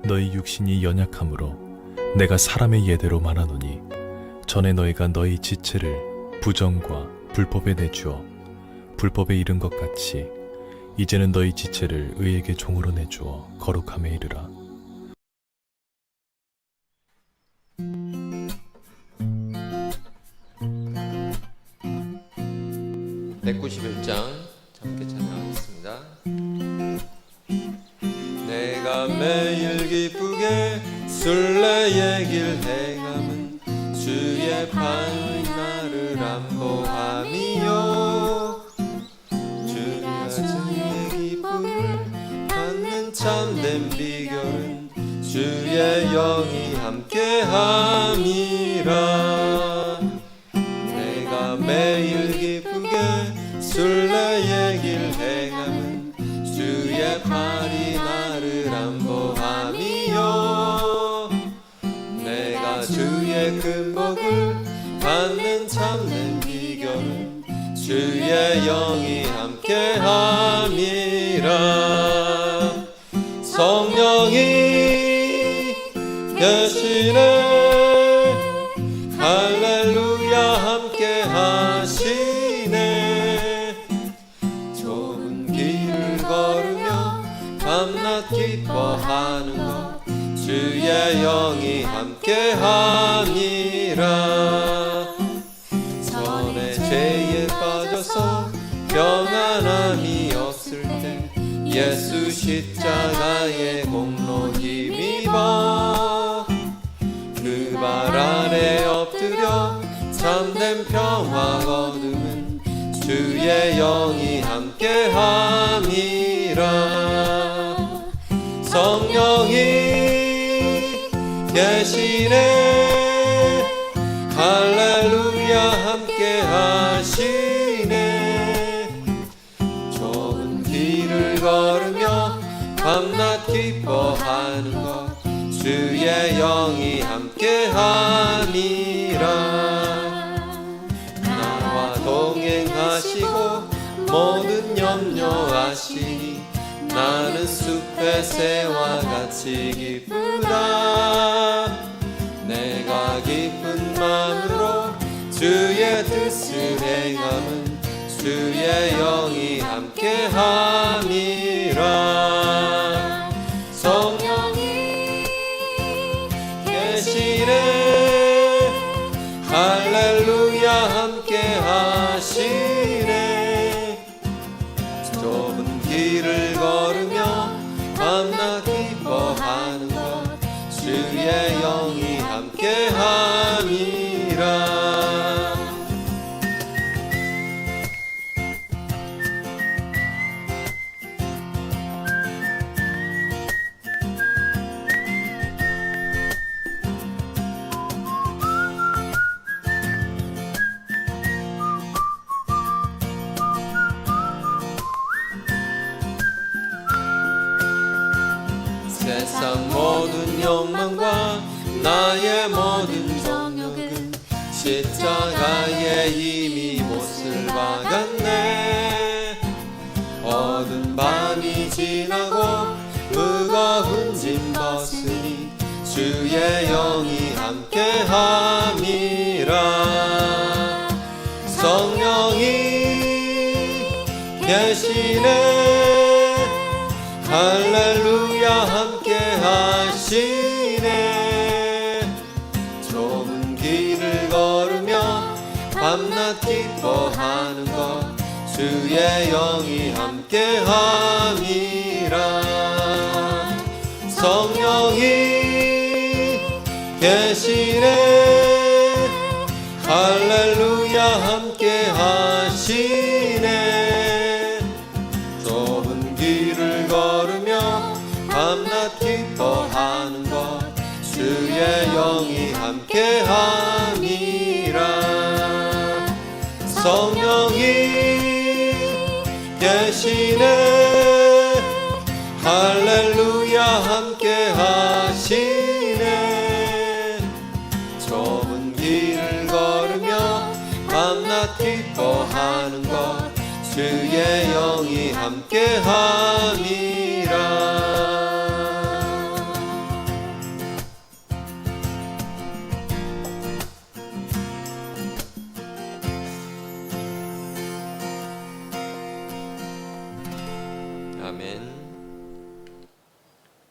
너희 육신이 연약함으로 내가 사람의 예대로 말하노니 전에 너희가 너희 지체를 부정과 불법에 내주어 불법에 이른 것 같이 이제는 너희 지체를 의에게 종으로 내주어 거룩함에 이르라. (191장) 함께 찬양하겠습니다. 내가 매일 기쁘게 순례의 길 행함은 주의 팔이 나를 안보함이요 주가 주의 기쁨을 받는 참된 비결은 주의 영이 함께함이라. 내가 매일 기쁘게 순례의 길 행함은 주의 팔이 나를 안보함이요 내가 주의 큰 복을 받는 참된 비결은 주의 영이 함께함이라. 성령이 계시네 할렐루야 함께하시네. 좁은 길을 걸으며 밤낮 기뻐하는 것 주의 영이 함께함이라. 전에 죄에 빠져서 평안함이 없을 때 예수 십자가의 공로 힘입어 그 발 아래 엎드려 참된 평화 거두는 주의 영이 함께함이라. 성령이 계시네 할렐루야 함께하시네. 좁은 길을 걸으며 밤낮 기뻐하는 것 주의 영이 함께함이라. 나와 동행하시고 모든 염려하시니 나는 숲의 새와 같이 기쁘다. 내가 기쁜 마음으로 주의 뜻을 행함은 주의 영이 함께함이라. 성령이 계시네 할렐루야 함께하시네. 좁은 길을 걸으며 밤낮 기뻐하는 것 주의 영이 함께함이라. 세상 모든 욕망과 나의 모든 정욕은 십자가에 이미 못을 박았네. 어두운 밤이 지나고 무거운 짐 벗으니 주의 영이 함께함이라. 성령이 계시네 할렐루야 함께하시네. 좁은 길을 걸으며 밤낮 기뻐하는 것 주의 영이 함께함이라. 성령이 계시네 할렐루야 함께하시네. 좁은 길을 걸으며 밤낮 기뻐하는 것 주의 영이 함께함이라. 성령이 계시네 할렐루야 함께하시네. 좁은 길을 걸으며 밤낮 기뻐하는 것 주의 영이 함께함이라. 아멘.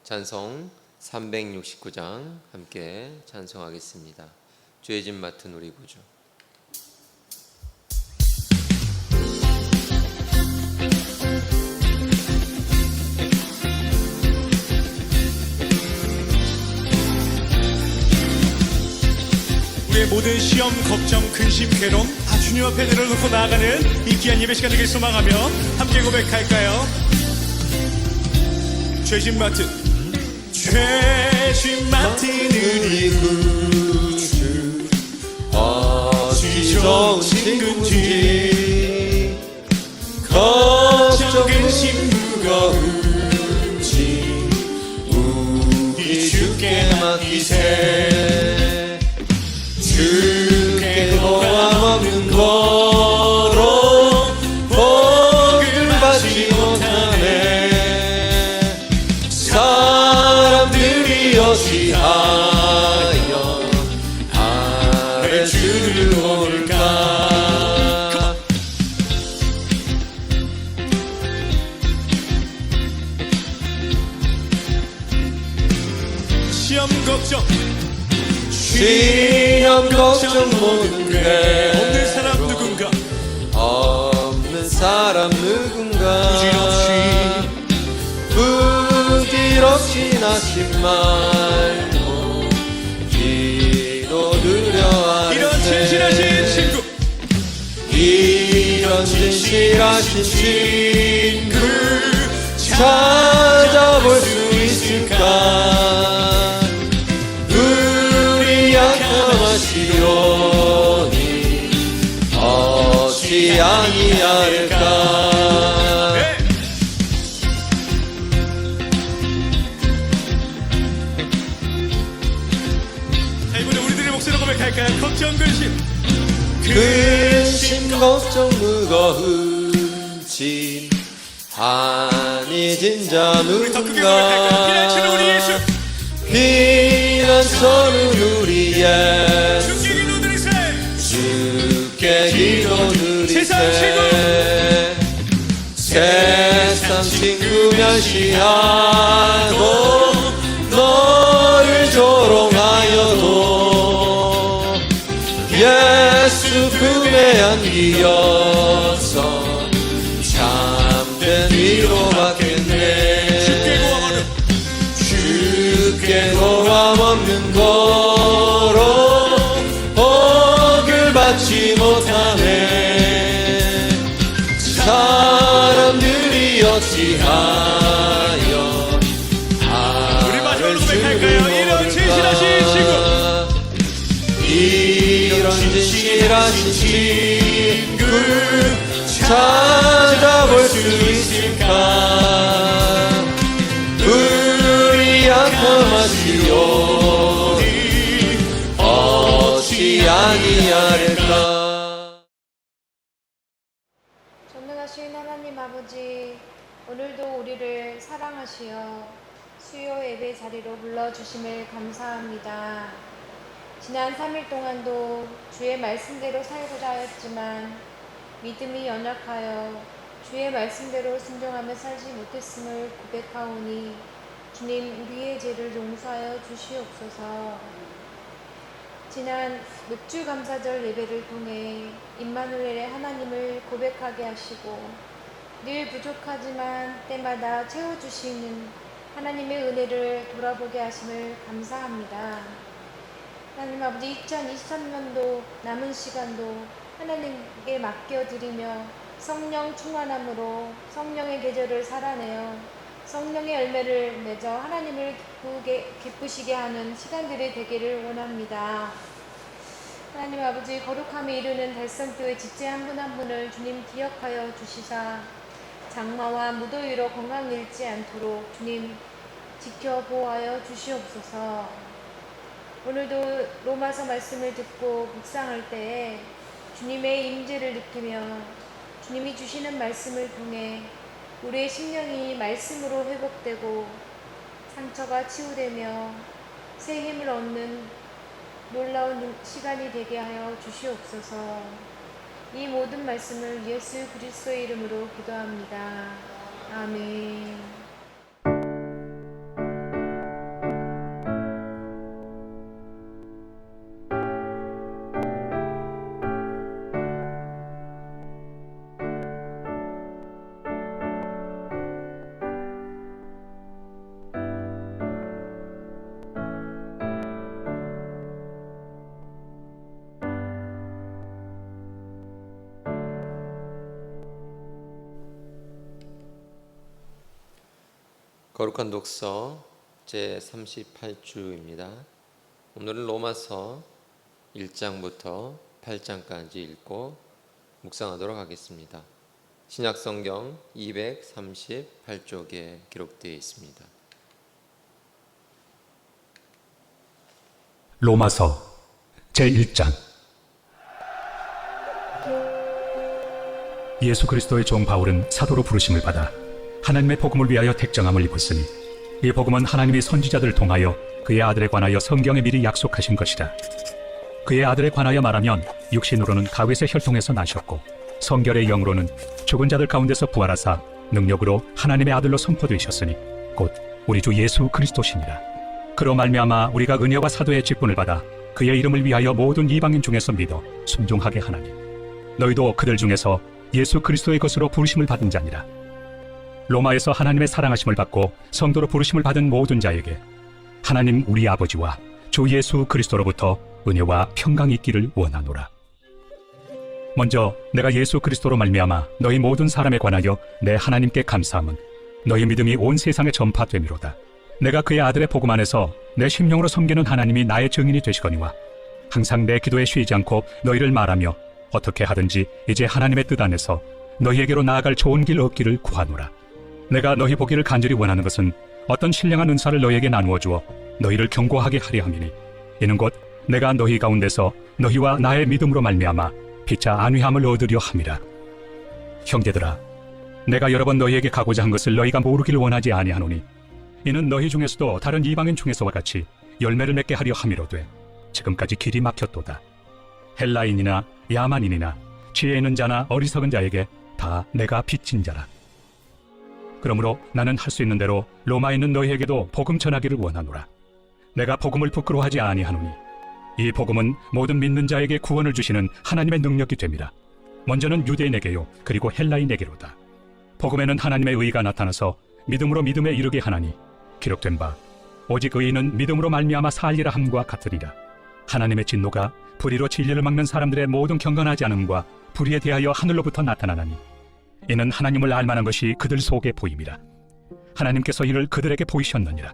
찬송 369장 함께 찬송하겠습니다. 죄 짐 맡은 우리 구주. 우리의 모든 시험, 걱정, 근심, 괴로움 다 주님 앞에 내려놓고 나아가는 이 귀한 예배 시간 되길 소망하며 함께 고백할까요? 죄짐 맡은 우리 구주 어찌 좋은 친구인지 걱정 근심 무거운지 우리 주께 맡기세. 주께 고함 없는 거로 복을 받지 못하네. 사람들이 어찌하여 아래 주를 모를까. 시험 걱정 시험 걱정 모든 게 없는 사람 누군가 없는 사람 누군가 부질없이 부질없이 나지 말고 기도드려 이런 하는데 진실하신 친구 이런 진실하신 친구 찾아볼 수 있을까. 우리 약함하시오니 어찌 아니할까. 네. 자, 이번에 우리들의 목소리로 고백할까요? 걱정 근심 근심 걱정 무거운 짐 한이진 자 우리 더 크게 고백할까요? 피난처는 우리 누군가. 예수 피난처는 우리 예수 주께 기도드리세 주께 기도드리세. 세상 친구 세상 친구 멸시하고 너를 조롱하여도 예수 품에 안기어서 참된 위로 받겠네. 주께 고함 없는 거로 복을 받지 못하네. 사람들이 어찌하여 우리 마지막으로 아를 고백할까요? 이런 진실하신 친구 이런 진실하신 친구 찾아볼 수 있을까. 우리 약함하시오니 어찌 아니할까. 전능하신 하나님 아버지, 오늘도 우리를 사랑하시어 수요 예배 자리로 불러주심을 감사합니다. 지난 3일 동안도 주의 말씀대로 살고자 하였지만 믿음이 연약하여 주의 말씀대로 순종하며 살지 못했음을 고백하오니 주님 우리의 죄를 용서하여 주시옵소서. 지난 묵주감사절 예배를 통해 임마누엘의 하나님을 고백하게 하시고 늘 부족하지만 때마다 채워주시는 하나님의 은혜를 돌아보게 하심을 감사합니다. 하나님 아버지, 2023년도 남은 시간도 하나님께 맡겨드리며 성령 충만함으로 성령의 계절을 살아내어 성령의 열매를 맺어 하나님을 기쁘시게 하는 시간들이 되기를 원합니다. 하나님 아버지, 거룩함에 이르는 달성교회 지체 한 분 한 분을 주님 기억하여 주시사 장마와 무더위로 건강 잃지 않도록 주님 지켜보아여 주시옵소서. 오늘도 로마서 말씀을 듣고 묵상할 때에 주님의 임재를 느끼며 주님이 주시는 말씀을 통해 우리의 심령이 말씀으로 회복되고 상처가 치유되며 새 힘을 얻는 놀라운 시간이 되게 하여 주시옵소서. 이 모든 말씀을 예수 그리스도의 이름으로 기도합니다. 아멘. 거룩한 독서 제 38주입니다. 오늘은 로마서 1장부터 8장까지 읽고 묵상하도록 하겠습니다. 신약성경 238쪽에 기록되어 있습니다. 로마서 제1장. 예수 그리스도의 종 바울은 사도로 부르심을 받아 하나님의 복음을 위하여 택정함을 입었으니 이 복음은 하나님이 선지자들을 통하여 그의 아들에 관하여 성경에 미리 약속하신 것이라. 그의 아들에 관하여 말하면 육신으로는 다윗의 혈통에서 나셨고 성결의 영으로는 죽은 자들 가운데서 부활하사 능력으로 하나님의 아들로 선포되셨으니 곧 우리 주 예수 그리스도시니라. 그로 말미암아 우리가 은혜와 사도의 직분을 받아 그의 이름을 위하여 모든 이방인 중에서 믿어 순종하게 하나니 너희도 그들 중에서 예수 그리스도의 것으로 부르심을 받은 자니라. 로마에서 하나님의 사랑하심을 받고 성도로 부르심을 받은 모든 자에게 하나님 우리 아버지와 주 예수 그리스도로부터 은혜와 평강이 있기를 원하노라. 먼저 내가 예수 그리스도로 말미암아 너희 모든 사람에 관하여 내 하나님께 감사함은 너희 믿음이 온 세상에 전파됨이로다. 내가 그의 아들의 복음 안에서 내 심령으로 섬기는 하나님이 나의 증인이 되시거니와 항상 내 기도에 쉬지 않고 너희를 말하며 어떻게 하든지 이제 하나님의 뜻 안에서 너희에게로 나아갈 좋은 길 얻기를 구하노라. 내가 너희 보기를 간절히 원하는 것은 어떤 신령한 은사를 너희에게 나누어 주어 너희를 견고하게 하려 함이니 이는 곧 내가 너희 가운데서 너희와 나의 믿음으로 말미암아 피차 안위함을 얻으려 함이라. 형제들아, 내가 여러 번 너희에게 가고자 한 것을 너희가 모르기를 원하지 아니하노니 이는 너희 중에서도 다른 이방인 중에서와 같이 열매를 맺게 하려 함이로되 지금까지 길이 막혔도다. 헬라인이나 야만인이나 지혜 있는 자나 어리석은 자에게 다 내가 빚진 자라. 그러므로 나는 할 수 있는 대로 로마에 있는 너희에게도 복음 전하기를 원하노라. 내가 복음을 부끄러워하지 아니하노니 이 복음은 모든 믿는 자에게 구원을 주시는 하나님의 능력이 됨이라. 먼저는 유대인에게요 그리고 헬라인에게로다. 복음에는 하나님의 의가 나타나서 믿음으로 믿음에 이르게 하나니 기록된 바 오직 의인은 믿음으로 말미암아 살리라 함과 같으리라. 하나님의 진노가 불의로 진리를 막는 사람들의 모든 경건하지 않음과 불의에 대하여 하늘로부터 나타나나니 이는 하나님을 알만한 것이 그들 속에 보임이라. 하나님께서 이를 그들에게 보이셨느니라.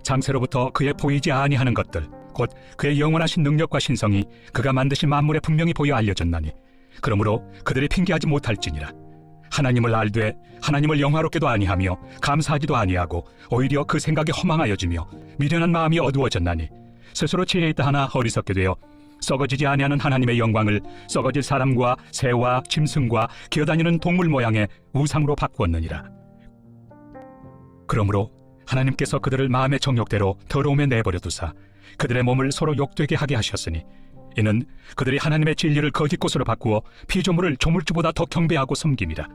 장세로부터 그의 보이지 아니하는 것들 곧 그의 영원하신 능력과 신성이 그가 만드신 만물에 분명히 보여 알려졌나니 그러므로 그들이 핑계하지 못할지니라. 하나님을 알되 하나님을 영화롭게도 아니하며 감사하지도 아니하고 오히려 그 생각이 허망하여지며 미련한 마음이 어두워졌나니 스스로 지혜 있다 하나 어리석게 되어 썩어지지 아니하는 하나님의 영광을 썩어질 사람과 새와 짐승과 기어다니는 동물 모양의 우상으로 바꾸었느니라. 그러므로 하나님께서 그들을 마음의 정욕대로 더러움에 내버려 두사 그들의 몸을 서로 욕되게 하게 하셨으니 이는 그들이 하나님의 진리를 거짓 것으로 바꾸어 피조물을 조물주보다 더 경배하고 섬김이라.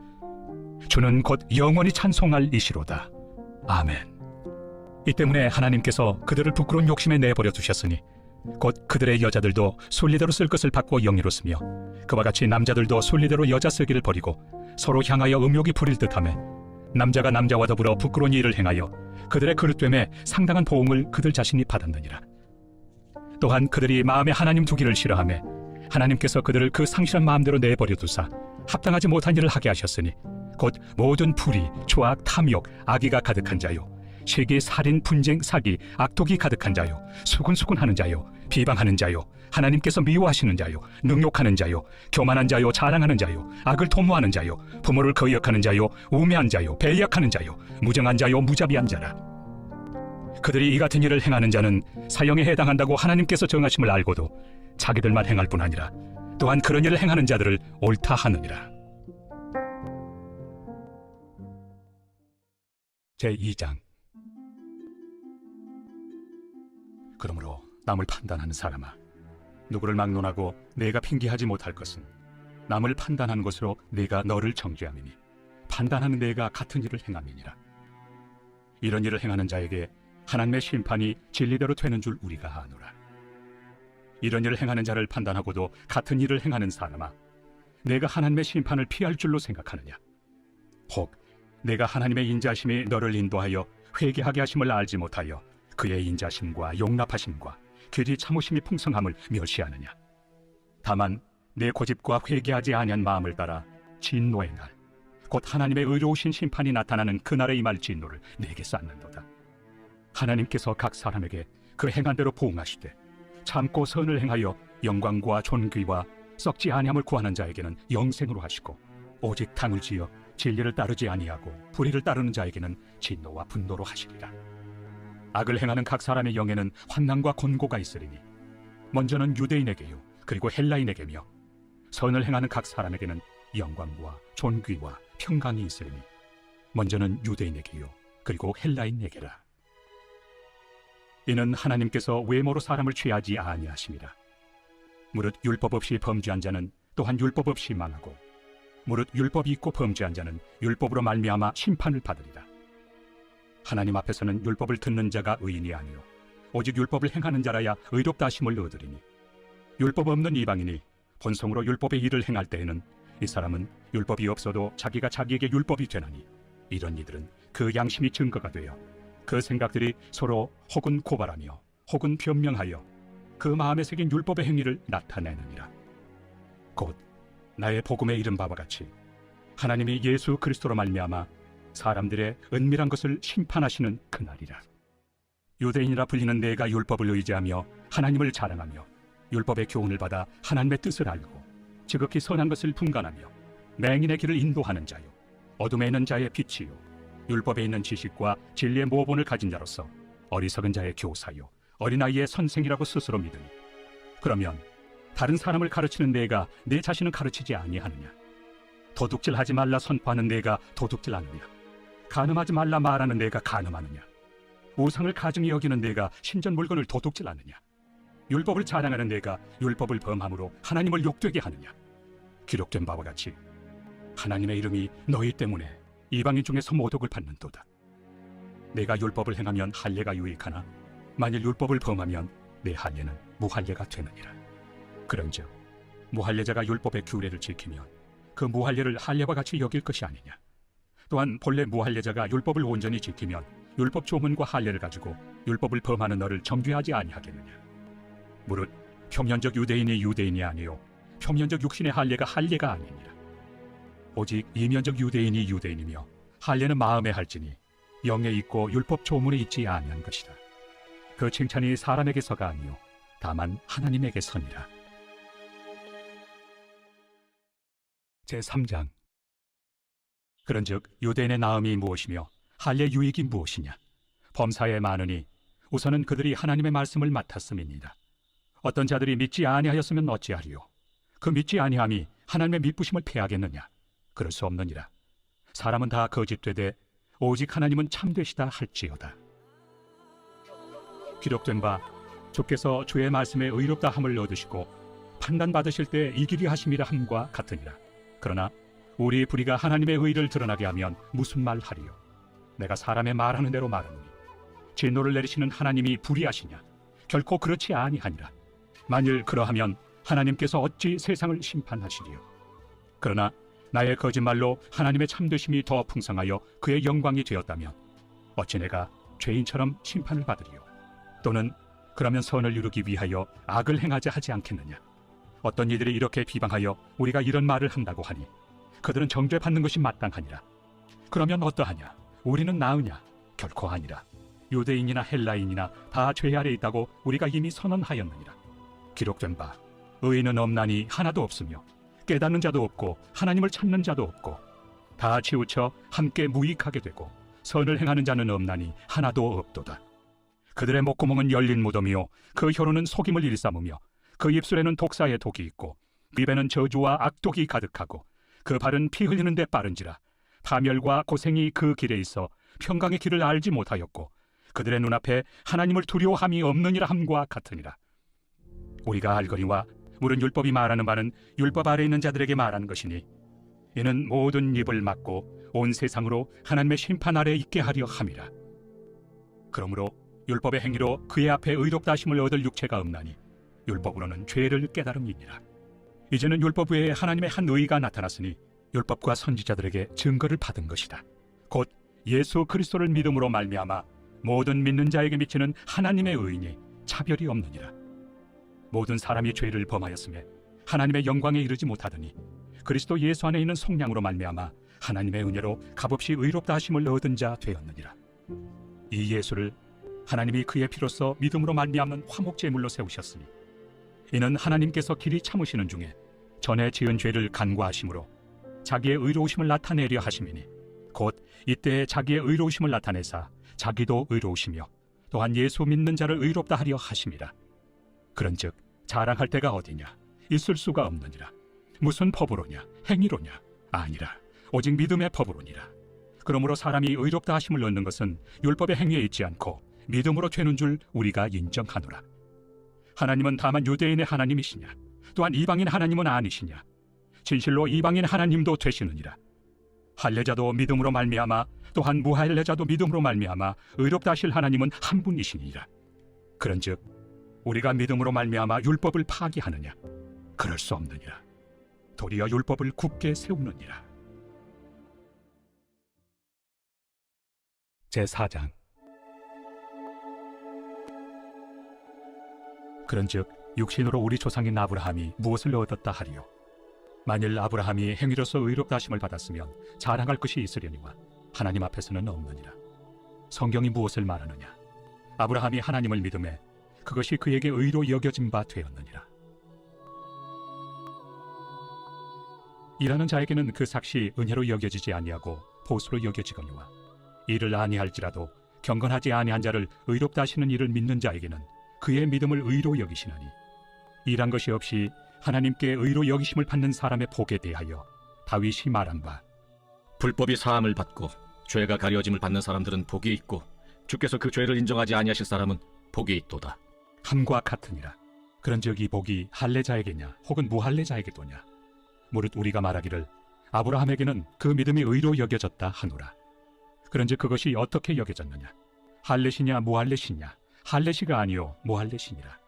주는 곧 영원히 찬송할 이시로다. 아멘. 이 때문에 하나님께서 그들을 부끄러운 욕심에 내버려 두셨으니 곧 그들의 여자들도 순리대로 쓸 것을 바꾸어 영예로 쓰며 그와 같이 남자들도 순리대로 여자 쓰기를 버리고 서로 향하여 음욕이 부릴 듯하며 남자가 남자와 더불어 부끄러운 일을 행하여 그들의 그릇됨에 상당한 보응을 그들 자신이 받았느니라. 또한 그들이 마음에 하나님 두기를 싫어하며 하나님께서 그들을 그 상실한 마음대로 내버려 두사 합당하지 못한 일을 하게 하셨으니 곧 모든 불의, 조악, 탐욕, 악의가 가득한 자요 시기, 살인, 분쟁, 사기, 악독이 가득한 자요 수군수군하는 자요 비방하는 자요 하나님께서 미워하시는 자요 능욕하는 자요 교만한 자요 자랑하는 자요 악을 도모하는 자요 부모를 거역하는 자요 우매한 자요 배역하는 자요 무정한 자요 무자비한 자라. 그들이 이 같은 일을 행하는 자는 사형에 해당한다고 하나님께서 정하심을 알고도 자기들만 행할 뿐 아니라 또한 그런 일을 행하는 자들을 옳다 하느니라. 제2장. 그러므로 남을 판단하는 사람아, 누구를 막론하고 내가 핑계하지 못할 것은 남을 판단하는 것으로 네가 너를 정죄함이니 판단하는 내가 같은 일을 행함이니라. 이런 일을 행하는 자에게 하나님의 심판이 진리대로 되는 줄 우리가 아노라. 이런 일을 행하는 자를 판단하고도 같은 일을 행하는 사람아, 내가 하나님의 심판을 피할 줄로 생각하느냐? 혹 내가 하나님의 인자심이 너를 인도하여 회개하게 하심을 알지 못하여 그의 인자심과 용납하심과 길이 참으심이 풍성함을 멸시하느냐? 다만 내 고집과 회개하지 아니한 마음을 따라 진노의 날, 곧 하나님의 의로우신 심판이 나타나는 그날에 임할 진노를 내게 쌓는도다. 하나님께서 각 사람에게 그 행한 대로 보응하시되 참고 선을 행하여 영광과 존귀와 썩지 아니함을 구하는 자에게는 영생으로 하시고, 오직 당을 지어 진리를 따르지 아니하고 불의를 따르는 자에게는 진노와 분노로 하시리라. 악을 행하는 각 사람의 영에는 환난과 곤고가 있으리니 먼저는 유대인에게요 그리고 헬라인에게며, 선을 행하는 각 사람에게는 영광과 존귀와 평강이 있으리니 먼저는 유대인에게요 그리고 헬라인에게라. 이는 하나님께서 외모로 사람을 취하지 아니하심이라. 무릇 율법 없이 범죄한 자는 또한 율법 없이 망하고, 무릇 율법이 있고 범죄한 자는 율법으로 말미암아 심판을 받으리라. 하나님 앞에서는 율법을 듣는 자가 의인이 아니요 오직 율법을 행하는 자라야 의롭다 하심을 얻으리니, 율법 없는 이방인이 본성으로 율법의 일을 행할 때에는 이 사람은 율법이 없어도 자기가 자기에게 율법이 되나니, 이런 이들은 그 양심이 증거가 되어 그 생각들이 서로 혹은 고발하며 혹은 변명하여 그 마음에 새긴 율법의 행위를 나타내느니라. 곧 나의 복음에 이른 바와 같이 하나님이 예수 그리스도로 말미암아 사람들의 은밀한 것을 심판하시는 그날이라. 유대인이라 불리는 내가 율법을 의지하며 하나님을 자랑하며 율법의 교훈을 받아 하나님의 뜻을 알고 지극히 선한 것을 분간하며 맹인의 길을 인도하는 자요 어둠에 있는 자의 빛이요 율법에 있는 지식과 진리의 모본을 가진 자로서 어리석은 자의 교사요 어린아이의 선생이라고 스스로 믿으니, 그러면 다른 사람을 가르치는 내가 내 자신을 가르치지 아니하느냐? 도둑질하지 말라 선포하는 내가 도둑질하느냐? 간음하지 말라 말하는 내가 간음하느냐? 우상을 가증히 여기는 내가 신전 물건을 도둑질하느냐? 율법을 자랑하는 내가 율법을 범함으로 하나님을 욕되게 하느냐? 기록된 바와 같이 하나님의 이름이 너희 때문에 이방인 중에서 모독을 받는도다. 내가 율법을 행하면 할례가 유익하나 만일 율법을 범하면 내 할례는 무할례가 되느니라. 그런즉 무할례자가 율법의 규례를 지키면 그 무할례를 할례와 같이 여길 것이 아니냐? 또한 본래 무할례자가 율법을 온전히 지키면 율법 조문과 할례를 가지고 율법을 범하는 너를 정죄하지 아니하겠느냐? 무릇 표면적 유대인이 유대인이 아니요 표면적 육신의 할례가 할례가 아니니라. 오직 이면적 유대인이 유대인이며 할례는 마음에 할지니 영에 있고 율법 조문에 있지 아니한 것이라. 그 칭찬이 사람에게서가 아니요 다만 하나님에게서니라. 제3장. 그런즉 유대인의 나음이 무엇이며 할례 유익이 무엇이냐? 범사에 많으니 우선은 그들이 하나님의 말씀을 맡았음이니이다. 어떤 자들이 믿지 아니하였으면 어찌하리요? 그 믿지 아니함이 하나님의 믿부심을 패하겠느냐? 그럴 수 없느니라. 사람은 다 거짓되되 오직 하나님은 참되시다 할지어다. 기록된 바 주께서 주의 말씀에 의롭다 함을 얻으시고 판단받으실 때 이기리 하심이라 함과 같으니라. 그러나 우리 불의가 하나님의 의를 드러나게 하면 무슨 말 하리요? 내가 사람의 말하는 대로 말하노니 진노를 내리시는 하나님이 불의하시냐? 결코 그렇지 아니하니라. 만일 그러하면 하나님께서 어찌 세상을 심판하시리요? 그러나 나의 거짓말로 하나님의 참되심이 더 풍성하여 그의 영광이 되었다면 어찌 내가 죄인처럼 심판을 받으리요? 또는 그러면 선을 이루기 위하여 악을 행하자 하지 않겠느냐? 어떤 이들이 이렇게 비방하여 우리가 이런 말을 한다고 하니 그들은 정죄받는 것이 마땅하니라. 그러면 어떠하냐? 우리는 나으냐? 결코 아니라. 유대인이나 헬라인이나 다 죄 아래 있다고 우리가 이미 선언하였느니라. 기록된 바 의인은 없나니 하나도 없으며 깨닫는 자도 없고 하나님을 찾는 자도 없고 다 치우쳐 함께 무익하게 되고 선을 행하는 자는 없나니 하나도 없도다. 그들의 목구멍은 열린 무덤이요 그 혀로는 속임을 일삼으며 그 입술에는 독사의 독이 있고 입에는 저주와 악독이 가득하고 그 발은 피 흘리는 데 빠른지라. 파멸과 고생이 그 길에 있어 평강의 길을 알지 못하였고 그들의 눈앞에 하나님을 두려워함이 없느니라 함과 같으니라. 우리가 알거니와 물은 율법이 말하는 바는 율법 아래 있는 자들에게 말하는 것이니 이는 모든 입을 막고 온 세상으로 하나님의 심판 아래 있게 하려 함이라. 그러므로 율법의 행위로 그의 앞에 의롭다 하심을 얻을 육체가 없나니 율법으로는 죄를 깨달음이니라. 이제는 율법 외에 하나님의 한 의가 나타났으니 율법과 선지자들에게 증거를 받은 것이다. 곧 예수 그리스도를 믿음으로 말미암아 모든 믿는 자에게 미치는 하나님의 의인이 차별이 없느니라. 모든 사람이 죄를 범하였으며 하나님의 영광에 이르지 못하더니 그리스도 예수 안에 있는 속량으로 말미암아 하나님의 은혜로 값없이 의롭다 하심을 얻은 자 되었느니라. 이 예수를 하나님이 그의 피로써 믿음으로 말미암는 화목제물로 세우셨으니 이는 하나님께서 길이 참으시는 중에 전에 지은 죄를 간과하심으로 자기의 의로우심을 나타내려 하심이니 곧 이때에 자기의 의로우심을 나타내사 자기도 의로우시며 또한 예수 믿는 자를 의롭다 하려 하심이라. 그런즉 자랑할 데가 어디냐? 있을 수가 없느니라. 무슨 법으로냐? 행위로냐? 아니라 오직 믿음의 법으로니라. 그러므로 사람이 의롭다 하심을 얻는 것은 율법의 행위에 있지 않고 믿음으로 되는 줄 우리가 인정하노라. 하나님은 다만 유대인의 하나님이시냐? 또한 이방인 하나님은 아니시냐? 진실로 이방인 하나님도 되시느니라. 할례자도 믿음으로 말미암아 또한 무할례자도 믿음으로 말미암아 의롭다 하실 하나님은 한 분이시니라. 그런즉 우리가 믿음으로 말미암아 율법을 파기하느냐? 그럴 수 없느니라. 도리어 율법을 굳게 세우느니라. 제4장. 그런즉 육신으로 우리 조상인 아브라함이 무엇을 얻었다 하리요? 만일 아브라함이 행위로서 의롭다 하심을 받았으면 자랑할 것이 있으려니와 하나님 앞에서는 없느니라. 성경이 무엇을 말하느냐? 아브라함이 하나님을 믿음에 그것이 그에게 의로 여겨진 바 되었느니라. 일하는 자에게는 그 삭시 은혜로 여겨지지 아니하고 보수로 여겨지거니와 이를 아니할지라도 경건하지 아니한 자를 의롭다 하시는 이를 믿는 자에게는 그의 믿음을 의로 여기시나니 일한 것이 없이 하나님께 의로 여기심을 받는 사람의 복에 대하여 다윗이 말한 바 불법이 사함을 받고 죄가 가려짐을 받는 사람들은 복이 있고 주께서 그 죄를 인정하지 아니하실 사람은 복이 있도다. 함과 같으니라. 그런즉 이 복이 할례자에게냐 혹은 무할례자에게도냐? 무릇 우리가 말하기를 아브라함에게는 그 믿음이 의로 여겨졌다 하노라. 그런즉 그것이 어떻게 여겨졌느냐? 할례시냐 무할례시냐? 할례시가 아니요 무할례시니라.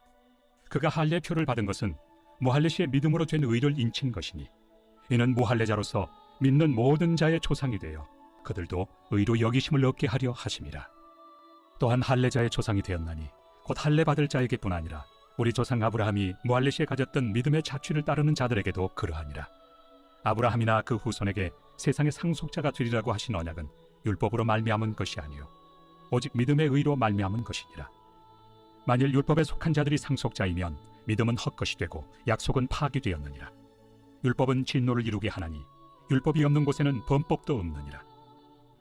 그가 할례표를 받은 것은 무할례시의 믿음으로 된 의를 인친 것이니 이는 무할례자로서 믿는 모든 자의 조상이 되어 그들도 의로 여기심을 얻게 하려 하심이라. 또한 할례자의 조상이 되었나니 곧 할례 받을 자에게뿐 아니라 우리 조상 아브라함이 무할례시에 가졌던 믿음의 자취를 따르는 자들에게도 그러하니라. 아브라함이나 그 후손에게 세상의 상속자가 되리라고 하신 언약은 율법으로 말미암은 것이 아니요 오직 믿음의 의로 말미암은 것이니라. 만일 율법에 속한 자들이 상속자이면 믿음은 헛것이 되고 약속은 파기되었느니라. 율법은 진노를 이루게 하나니 율법이 없는 곳에는 범법도 없느니라.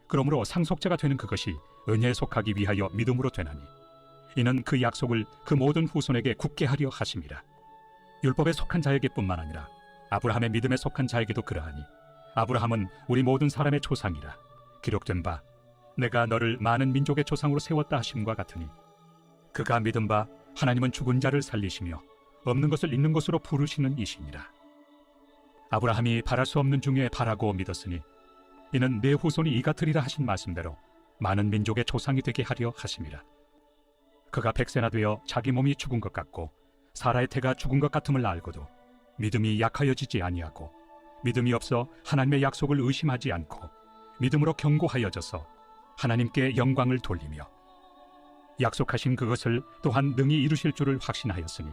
그러므로 상속자가 되는 그것이 은혜에 속하기 위하여 믿음으로 되나니 이는 그 약속을 그 모든 후손에게 굳게 하려 하심이라. 율법에 속한 자에게뿐만 아니라 아브라함의 믿음에 속한 자에게도 그러하니 아브라함은 우리 모든 사람의 조상이라. 기록된 바 내가 너를 많은 민족의 조상으로 세웠다 하심과 같으니 그가 믿은 바 하나님은 죽은 자를 살리시며 없는 것을 있는 것으로 부르시는 이시니라. 아브라함이 바랄 수 없는 중에 바라고 믿었으니 이는 내 후손이 이 같으리라 하신 말씀대로 많은 민족의 조상이 되게 하려 하심이라. 그가 백세나 되어 자기 몸이 죽은 것 같고 사라의 태가 죽은 것 같음을 알고도 믿음이 약하여지지 아니하고 믿음이 없어 하나님의 약속을 의심하지 않고 믿음으로 견고하여져서 하나님께 영광을 돌리며 약속하신 그것을 또한 능히 이루실 줄을 확신하였으니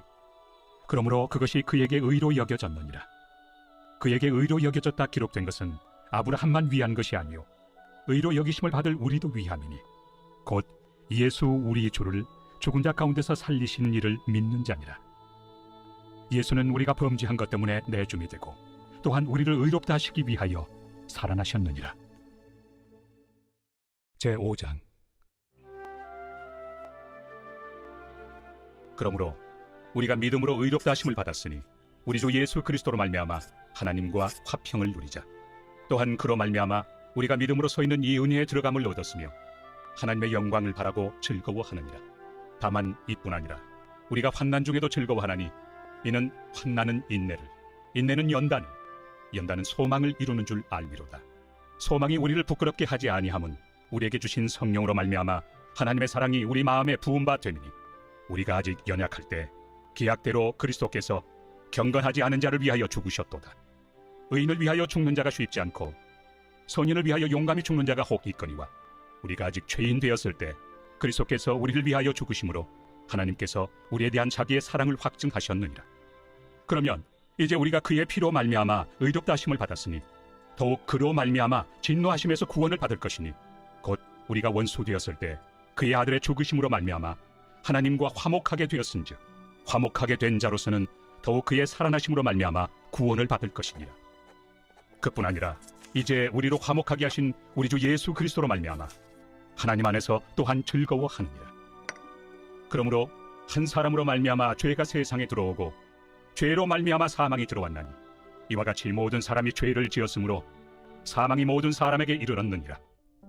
그러므로 그것이 그에게 의로 여겨졌느니라. 그에게 의로 여겨졌다 기록된 것은 아브라함만 위한 것이 아니요 의로 여기심을 받을 우리도 위함이니 곧 예수 우리 주를 죽은 자 가운데서 살리시는 이를 믿는 자니라. 예수는 우리가 범죄한 것 때문에 내줌이 되고 또한 우리를 의롭다 하시기 위하여 살아나셨느니라. 제5장. 그러므로 우리가 믿음으로 의롭다 하심을 받았으니 우리 주 예수 그리스도로 말미암아 하나님과 화평을 누리자. 또한 그로 말미암아 우리가 믿음으로 서 있는 이 은혜에 들어감을 얻었으며 하나님의 영광을 바라고 즐거워하느니라. 다만 이뿐 아니라 우리가 환난 중에도 즐거워하나니 이는 환난은 인내를, 인내는 연단을, 연단은 소망을 이루는 줄 알미로다. 소망이 우리를 부끄럽게 하지 아니함은 우리에게 주신 성령으로 말미암아 하나님의 사랑이 우리 마음에 부은 바 됨이니 우리가 아직 연약할 때 기약대로 그리스도께서 경건하지 않은 자를 위하여 죽으셨도다. 의인을 위하여 죽는 자가 쉽지 않고 선인을 위하여 용감히 죽는 자가 혹 있거니와 우리가 아직 죄인 되었을 때 그리스도께서 우리를 위하여 죽으심으로 하나님께서 우리에 대한 자기의 사랑을 확증하셨느니라. 그러면 이제 우리가 그의 피로 말미암아 의롭다 하심을 받았으니 더욱 그로 말미암아 진노하심에서 구원을 받을 것이니 곧 우리가 원수 되었을 때 그의 아들의 죽으심으로 말미암아 하나님과 화목하게 되었은즉 화목하게 된 자로서는 더욱 그의 살아나심으로 말미암아 구원을 받을 것이니라. 그뿐 아니라 이제 우리로 화목하게 하신 우리 주 예수 그리스도로 말미암아 하나님 안에서 또한 즐거워하느니라. 그러므로 한 사람으로 말미암아 죄가 세상에 들어오고 죄로 말미암아 사망이 들어왔나니 이와 같이 모든 사람이 죄를 지었으므로 사망이 모든 사람에게 이르렀느니라.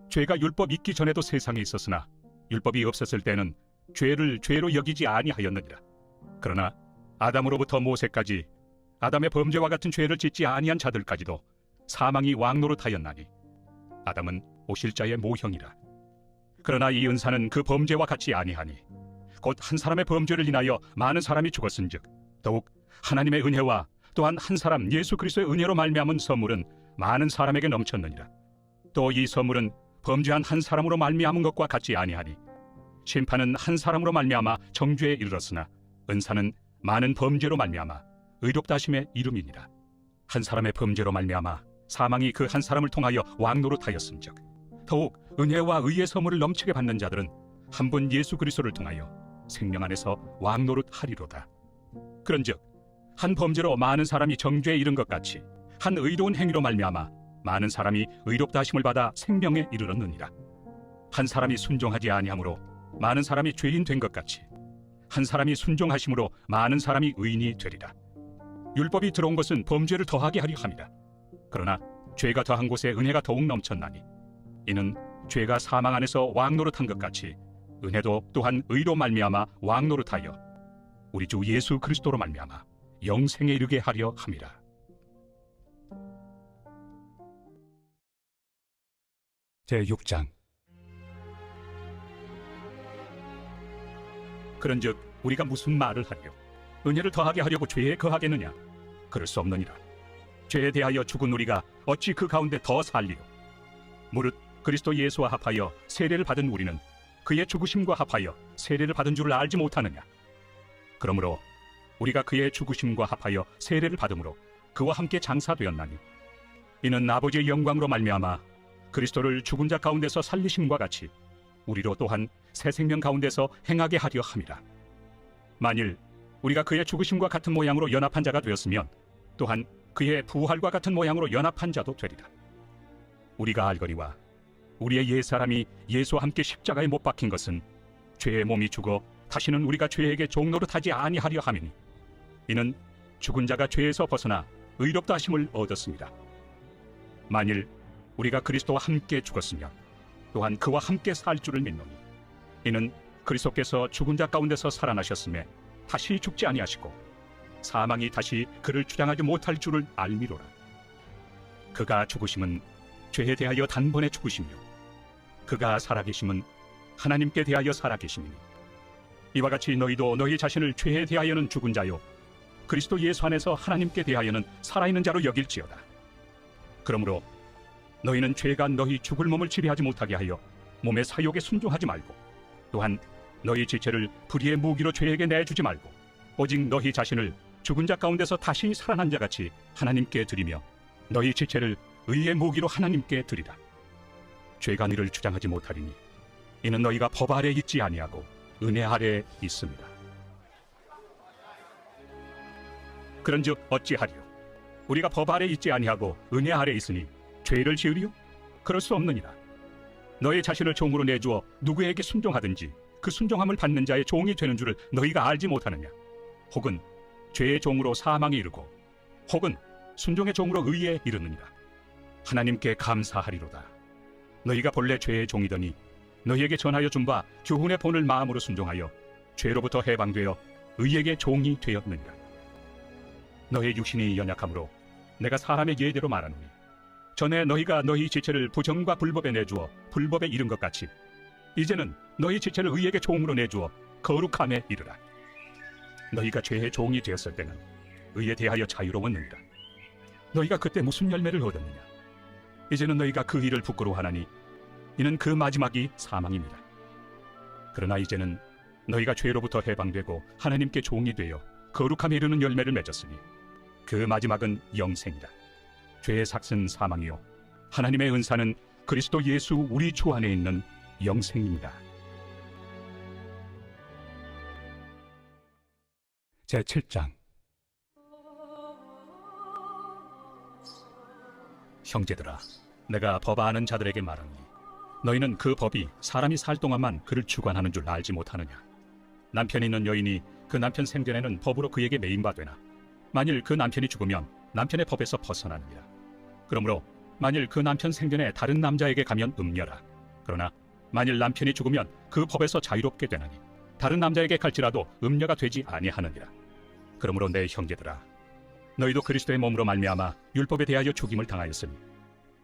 죄가 율법 있기 전에도 세상에 있었으나 율법이 없었을 때는 죄를 죄로 여기지 아니하였느니라. 그러나 아담으로부터 모세까지 아담의 범죄와 같은 죄를 짓지 아니한 자들까지도 사망이 왕노릇하였나니 아담은 오실 자의 모형이라. 그러나 이 은사는 그 범죄와 같이 아니하니 곧 한 사람의 범죄를 인하여 많은 사람이 죽었은즉 더욱 하나님의 은혜와 또한 한 사람 예수 그리스도의 은혜로 말미암은 선물은 많은 사람에게 넘쳤느니라. 또 이 선물은 범죄한 한 사람으로 말미암은 것과 같지 아니하니 심판은 한 사람으로 말미암아 정죄에 이르렀으나 은사는 많은 범죄로 말미암아 의롭다 하심의 이름이니라. 한 사람의 범죄로 말미암아 사망이 그 한 사람을 통하여 왕노릇하였음즉 더욱 은혜와 의의 선물을 넘치게 받는 자들은 한 분 예수 그리스도를 통하여 생명 안에서 왕노릇하리로다. 그런즉 한 범죄로 많은 사람이 정죄에 이른 것 같이 한 의로운 행위로 말미암아 많은 사람이 의롭다 하심을 받아 생명에 이르렀느니라. 한 사람이 순종하지 아니하므로 많은 사람이 죄인 된 것 같이 한 사람이 순종하심으로 많은 사람이 의인이 되리라. 율법이 들어온 것은 범죄를 더하게 하려 함이라. 그러나 죄가 더한 곳에 은혜가 더욱 넘쳤나니 이는 죄가 사망 안에서 왕노릇한 것 같이 은혜도 또한 의로 말미암아 왕노릇하여 우리 주 예수 그리스도로 말미암아 영생에 이르게 하려 함이라. 제6장. 그런즉 우리가 무슨 말을 하려? 은혜를 더하게 하려고 죄에 거하겠느냐? 그럴 수 없느니라. 죄에 대하여 죽은 우리가 어찌 그 가운데 더 살리요? 무릇 그리스도 예수와 합하여 세례를 받은 우리는 그의 죽으심과 합하여 세례를 받은 줄을 알지 못하느냐? 그러므로 우리가 그의 죽으심과 합하여 세례를 받음으로 그와 함께 장사되었나니 이는 아버지의 영광으로 말미암아 그리스도를 죽은 자 가운데서 살리심과 같이 우리로 또한 새 생명 가운데서 행하게 하려 함이라. 만일 우리가 그의 죽으심과 같은 모양으로 연합한 자가 되었으면 또한 그의 부활과 같은 모양으로 연합한 자도 되리라. 우리가 알거니와 우리의 옛사람이 예수와 함께 십자가에 못 박힌 것은 죄의 몸이 죽어 다시는 우리가 죄에게 종노릇하지 아니하려 함이니 이는 죽은 자가 죄에서 벗어나 의롭다 하심을 얻었습니다. 만일 우리가 그리스도와 함께 죽었으면 또한 그와 함께 살 줄을 믿노니 이는 그리스도께서 죽은 자 가운데서 살아나셨음에 다시 죽지 아니하시고 사망이 다시 그를 주장하지 못할 줄을 알미로라. 그가 죽으심은 죄에 대하여 단번에 죽으시며 그가 살아계심은 하나님께 대하여 살아계심이니 이와 같이 너희도 너희 자신을 죄에 대하여는 죽은 자요 그리스도 예수 안에서 하나님께 대하여는 살아있는 자로 여길지어다. 그러므로 너희는 죄가 너희 죽을 몸을 지배하지 못하게 하여 몸의 사욕에 순종하지 말고 또한 너희 지체를 불의의 무기로 죄에게 내주지 말고 오직 너희 자신을 죽은 자 가운데서 다시 살아난 자같이 하나님께 드리며 너희 지체를 의의 무기로 하나님께 드리라. 죄가 너희를 주장하지 못하리니 이는 너희가 법 아래 있지 아니하고 은혜 아래 있습니다. 그런즉 어찌하리요? 우리가 법 아래 있지 아니하고 은혜 아래 있으니 죄를 지으리요? 그럴 수 없느니라. 너희 자신을 종으로 내주어 누구에게 순종하든지 그 순종함을 받는 자의 종이 되는 줄을 너희가 알지 못하느냐? 혹은 죄의 종으로 사망에 이르고 혹은 순종의 종으로 의에 이르느니라. 하나님께 감사하리로다. 너희가 본래 죄의 종이더니 너희에게 전하여 준 바 교훈의 본을 마음으로 순종하여 죄로부터 해방되어 의에게 종이 되었느니라. 너희 육신이 연약함으로 내가 사람의 예대로 말하노니 전에 너희가 너희 지체를 부정과 불법에 내주어 불법에 이른 것 같이 이제는 너희 지체를 의에게 종으로 내주어 거룩함에 이르라. 너희가 죄의 종이 되었을 때는 의에 대하여 자유로웠느니라. 너희가 그때 무슨 열매를 얻었느냐? 이제는 너희가 그 일을 부끄러워하나니 이는 그 마지막이 사망입니다. 그러나 이제는 너희가 죄로부터 해방되고 하나님께 종이 되어 거룩함에 이르는 열매를 맺었으니 그 마지막은 영생이다. 죄의 삭은 사망이요 하나님의 은사는 그리스도 예수 우리 주 안에 있는 영생입니다. 제7장. 형제들아, 내가 법 아는 자들에게 말하노니 너희는 그 법이 사람이 살 동안만 그를 주관하는 줄 알지 못하느냐? 남편이 있는 여인이 그 남편 생전에는 법으로 그에게 매인바 되나 만일 그 남편이 죽으면 남편의 법에서 벗어나느니라. 그러므로 만일 그 남편 생전에 다른 남자에게 가면 음녀라. 그러나 만일 남편이 죽으면 그 법에서 자유롭게 되나니 다른 남자에게 갈지라도 음녀가 되지 아니하느니라. 그러므로 내 형제들아, 너희도 그리스도의 몸으로 말미암아 율법에 대하여 죽임을 당하였으니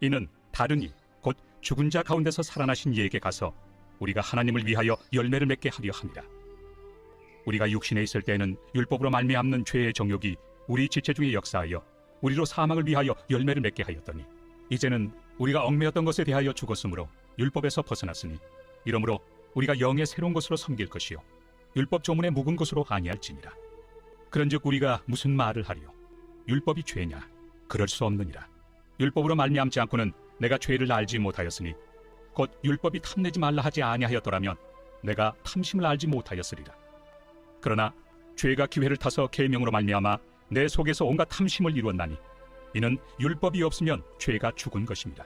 이는 다른 이 곧 죽은 자 가운데서 살아나신 이에게 가서 우리가 하나님을 위하여 열매를 맺게 하려 함이라. 우리가 육신에 있을 때에는 율법으로 말미암는 죄의 정욕이 우리 지체 중에 역사하여 우리로 사망을 위하여 열매를 맺게 하였더니 이제는 우리가 얽매였던 것에 대하여 죽었으므로 율법에서 벗어났으니 이러므로 우리가 영의 새로운 것으로 섬길 것이요 율법 조문의 묵은 것으로 아니할지니라. 그런즉 우리가 무슨 말을 하리요? 율법이 죄냐? 그럴 수 없느니라. 율법으로 말미암지 않고는 내가 죄를 알지 못하였으니 곧 율법이 탐내지 말라 하지 아니하였더라면 내가 탐심을 알지 못하였으리라. 그러나 죄가 기회를 타서 계명으로 말미암아 내 속에서 온갖 탐심을 이루었나니 이는 율법이 없으면 죄가 죽은 것입니다.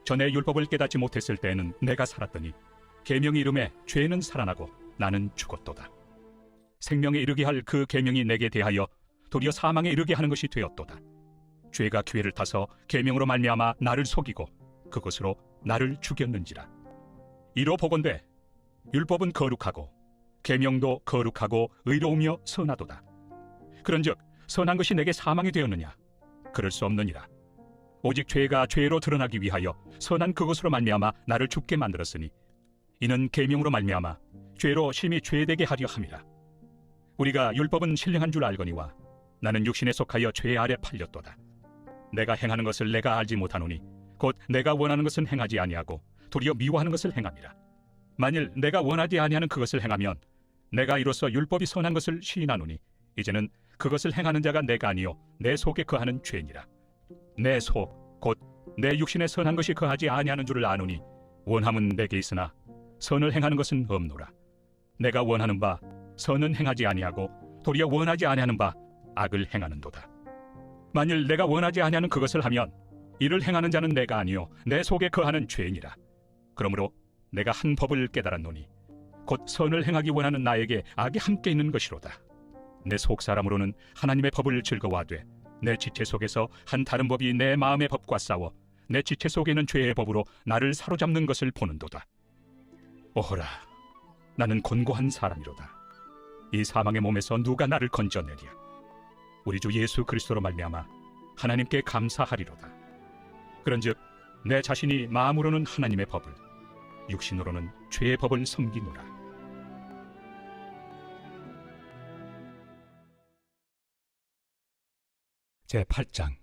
전에 율법을 깨닫지 못했을 때에는 내가 살았더니 계명이 이름에 죄는 살아나고 나는 죽었도다. 생명에 이르게 할 그 계명이 내게 대하여 도리어 사망에 이르게 하는 것이 되었도다. 죄가 기회를 타서 계명으로 말미암아 나를 속이고 그것으로 나를 죽였는지라. 이로 보건대 율법은 거룩하고 계명도 거룩하고 의로우며 선하도다. 그런즉 선한 것이 내게 사망이 되었느냐? 그럴 수 없느니라. 오직 죄가 죄로 드러나기 위하여 선한 그것으로 말미암아 나를 죽게 만들었으니 이는 계명으로 말미암아 죄로 심히 죄되게 하려 함이라. 우리가 율법은 신령한 줄 알거니와 나는 육신에 속하여 죄 아래 팔렸도다. 내가 행하는 것을 내가 알지 못하노니 곧 내가 원하는 것은 행하지 아니하고 도리어 미워하는 것을 행함이라. 만일 내가 원하지 아니하는 그것을 행하면 내가 이로써 율법이 선한 것을 시인하노니 이제는 그것을 행하는 자가 내가 아니요 내 속에 거하는 죄니라. 내 속 곧 내 육신에 선한 것이 거하지 아니하는 줄을 아노니 원함은 내게 있으나 선을 행하는 것은 없노라. 내가 원하는 바 선은 행하지 아니하고 도리어 원하지 아니하는 바 악을 행하는도다. 만일 내가 원하지 아니하는 그것을 하면 이를 행하는 자는 내가 아니요 내 속에 거하는 죄니라. 그러므로 내가 한 법을 깨달았노니 곧 선을 행하기 원하는 나에게 악이 함께 있는 것이로다. 내 속사람으로는 하나님의 법을 즐거워하되 내 지체 속에서 한 다른 법이 내 마음의 법과 싸워 내 지체 속에 있는 죄의 법으로 나를 사로잡는 것을 보는도다. 오호라, 나는 곤고한 사람이로다. 이 사망의 몸에서 누가 나를 건져내랴? 우리 주 예수 그리스도로 말미암아 하나님께 감사하리로다. 그런즉 내 자신이 마음으로는 하나님의 법을 육신으로는 죄의 법을 섬기노라. 제8장.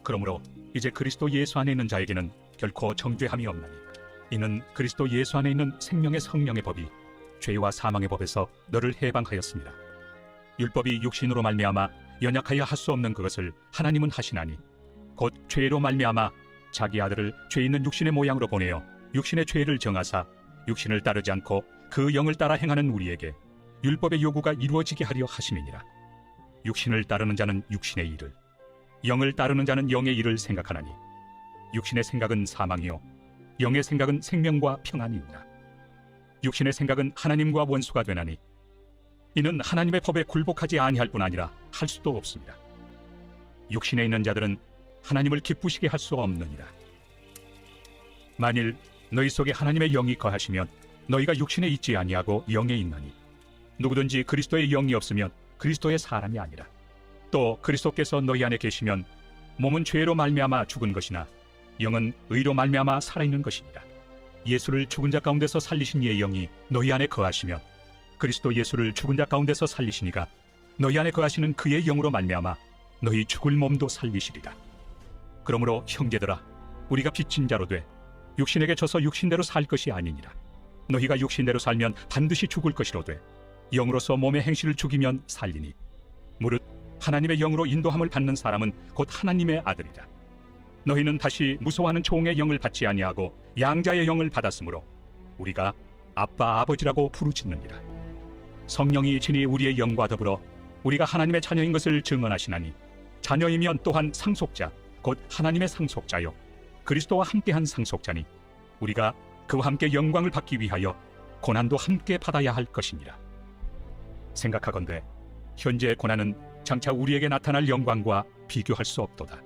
그러므로 이제 그리스도 예수 안에 있는 자에게는 결코 정죄함이 없나니 이는 그리스도 예수 안에 있는 생명의 성령의 법이 죄와 사망의 법에서 너를 해방하였습니다. 율법이 육신으로 말미암아 연약하여 할 수 없는 그것을 하나님은 하시나니 곧 죄로 말미암아 자기 아들을 죄 있는 육신의 모양으로 보내어 육신의 죄를 정하사 육신을 따르지 않고 그 영을 따라 행하는 우리에게 율법의 요구가 이루어지게 하려 하심이니라. 육신을 따르는 자는 육신의 일을, 영을 따르는 자는 영의 일을 생각하나니 육신의 생각은 사망이요 영의 생각은 생명과 평안이니라. 육신의 생각은 하나님과 원수가 되나니 이는 하나님의 법에 굴복하지 아니할 뿐 아니라 할 수도 없습니다. 육신에 있는 자들은 하나님을 기쁘시게 할 수 없느니라. 만일 너희 속에 하나님의 영이 거하시면 너희가 육신에 있지 아니하고 영에 있나니 누구든지 그리스도의 영이 없으면 그리스도의 사람이 아니라. 또 그리스도께서 너희 안에 계시면 몸은 죄로 말미암아 죽은 것이나 영은 의로 말미암아 살아있는 것이니라. 예수를 죽은 자 가운데서 살리신 이의 영이 너희 안에 거하시며 그리스도 예수를 죽은 자 가운데서 살리시니가 너희 안에 거하시는 그의 영으로 말미암아 너희 죽을 몸도 살리시리라. 그러므로 형제들아, 우리가 빚진 자로 돼 육신에게 져서 육신대로 살 것이 아니니라. 너희가 육신대로 살면 반드시 죽을 것이로되 영으로서 몸의 행실을 죽이면 살리니 무릇 하나님의 영으로 인도함을 받는 사람은 곧 하나님의 아들이라. 너희는 다시 무소하는 종의 영을 받지 아니하고 양자의 영을 받았으므로 우리가 아빠 아버지라고 부르짖느니라. 성령이 친히 우리의 영과 더불어 우리가 하나님의 자녀인 것을 증언하시나니 자녀이면 또한 상속자 곧 하나님의 상속자요 그리스도와 함께한 상속자니 우리가 그와 함께 영광을 받기 위하여 고난도 함께 받아야 할 것이니라. 생각하건대 현재의 고난은 장차 우리에게 나타날 영광과 비교할 수 없도다.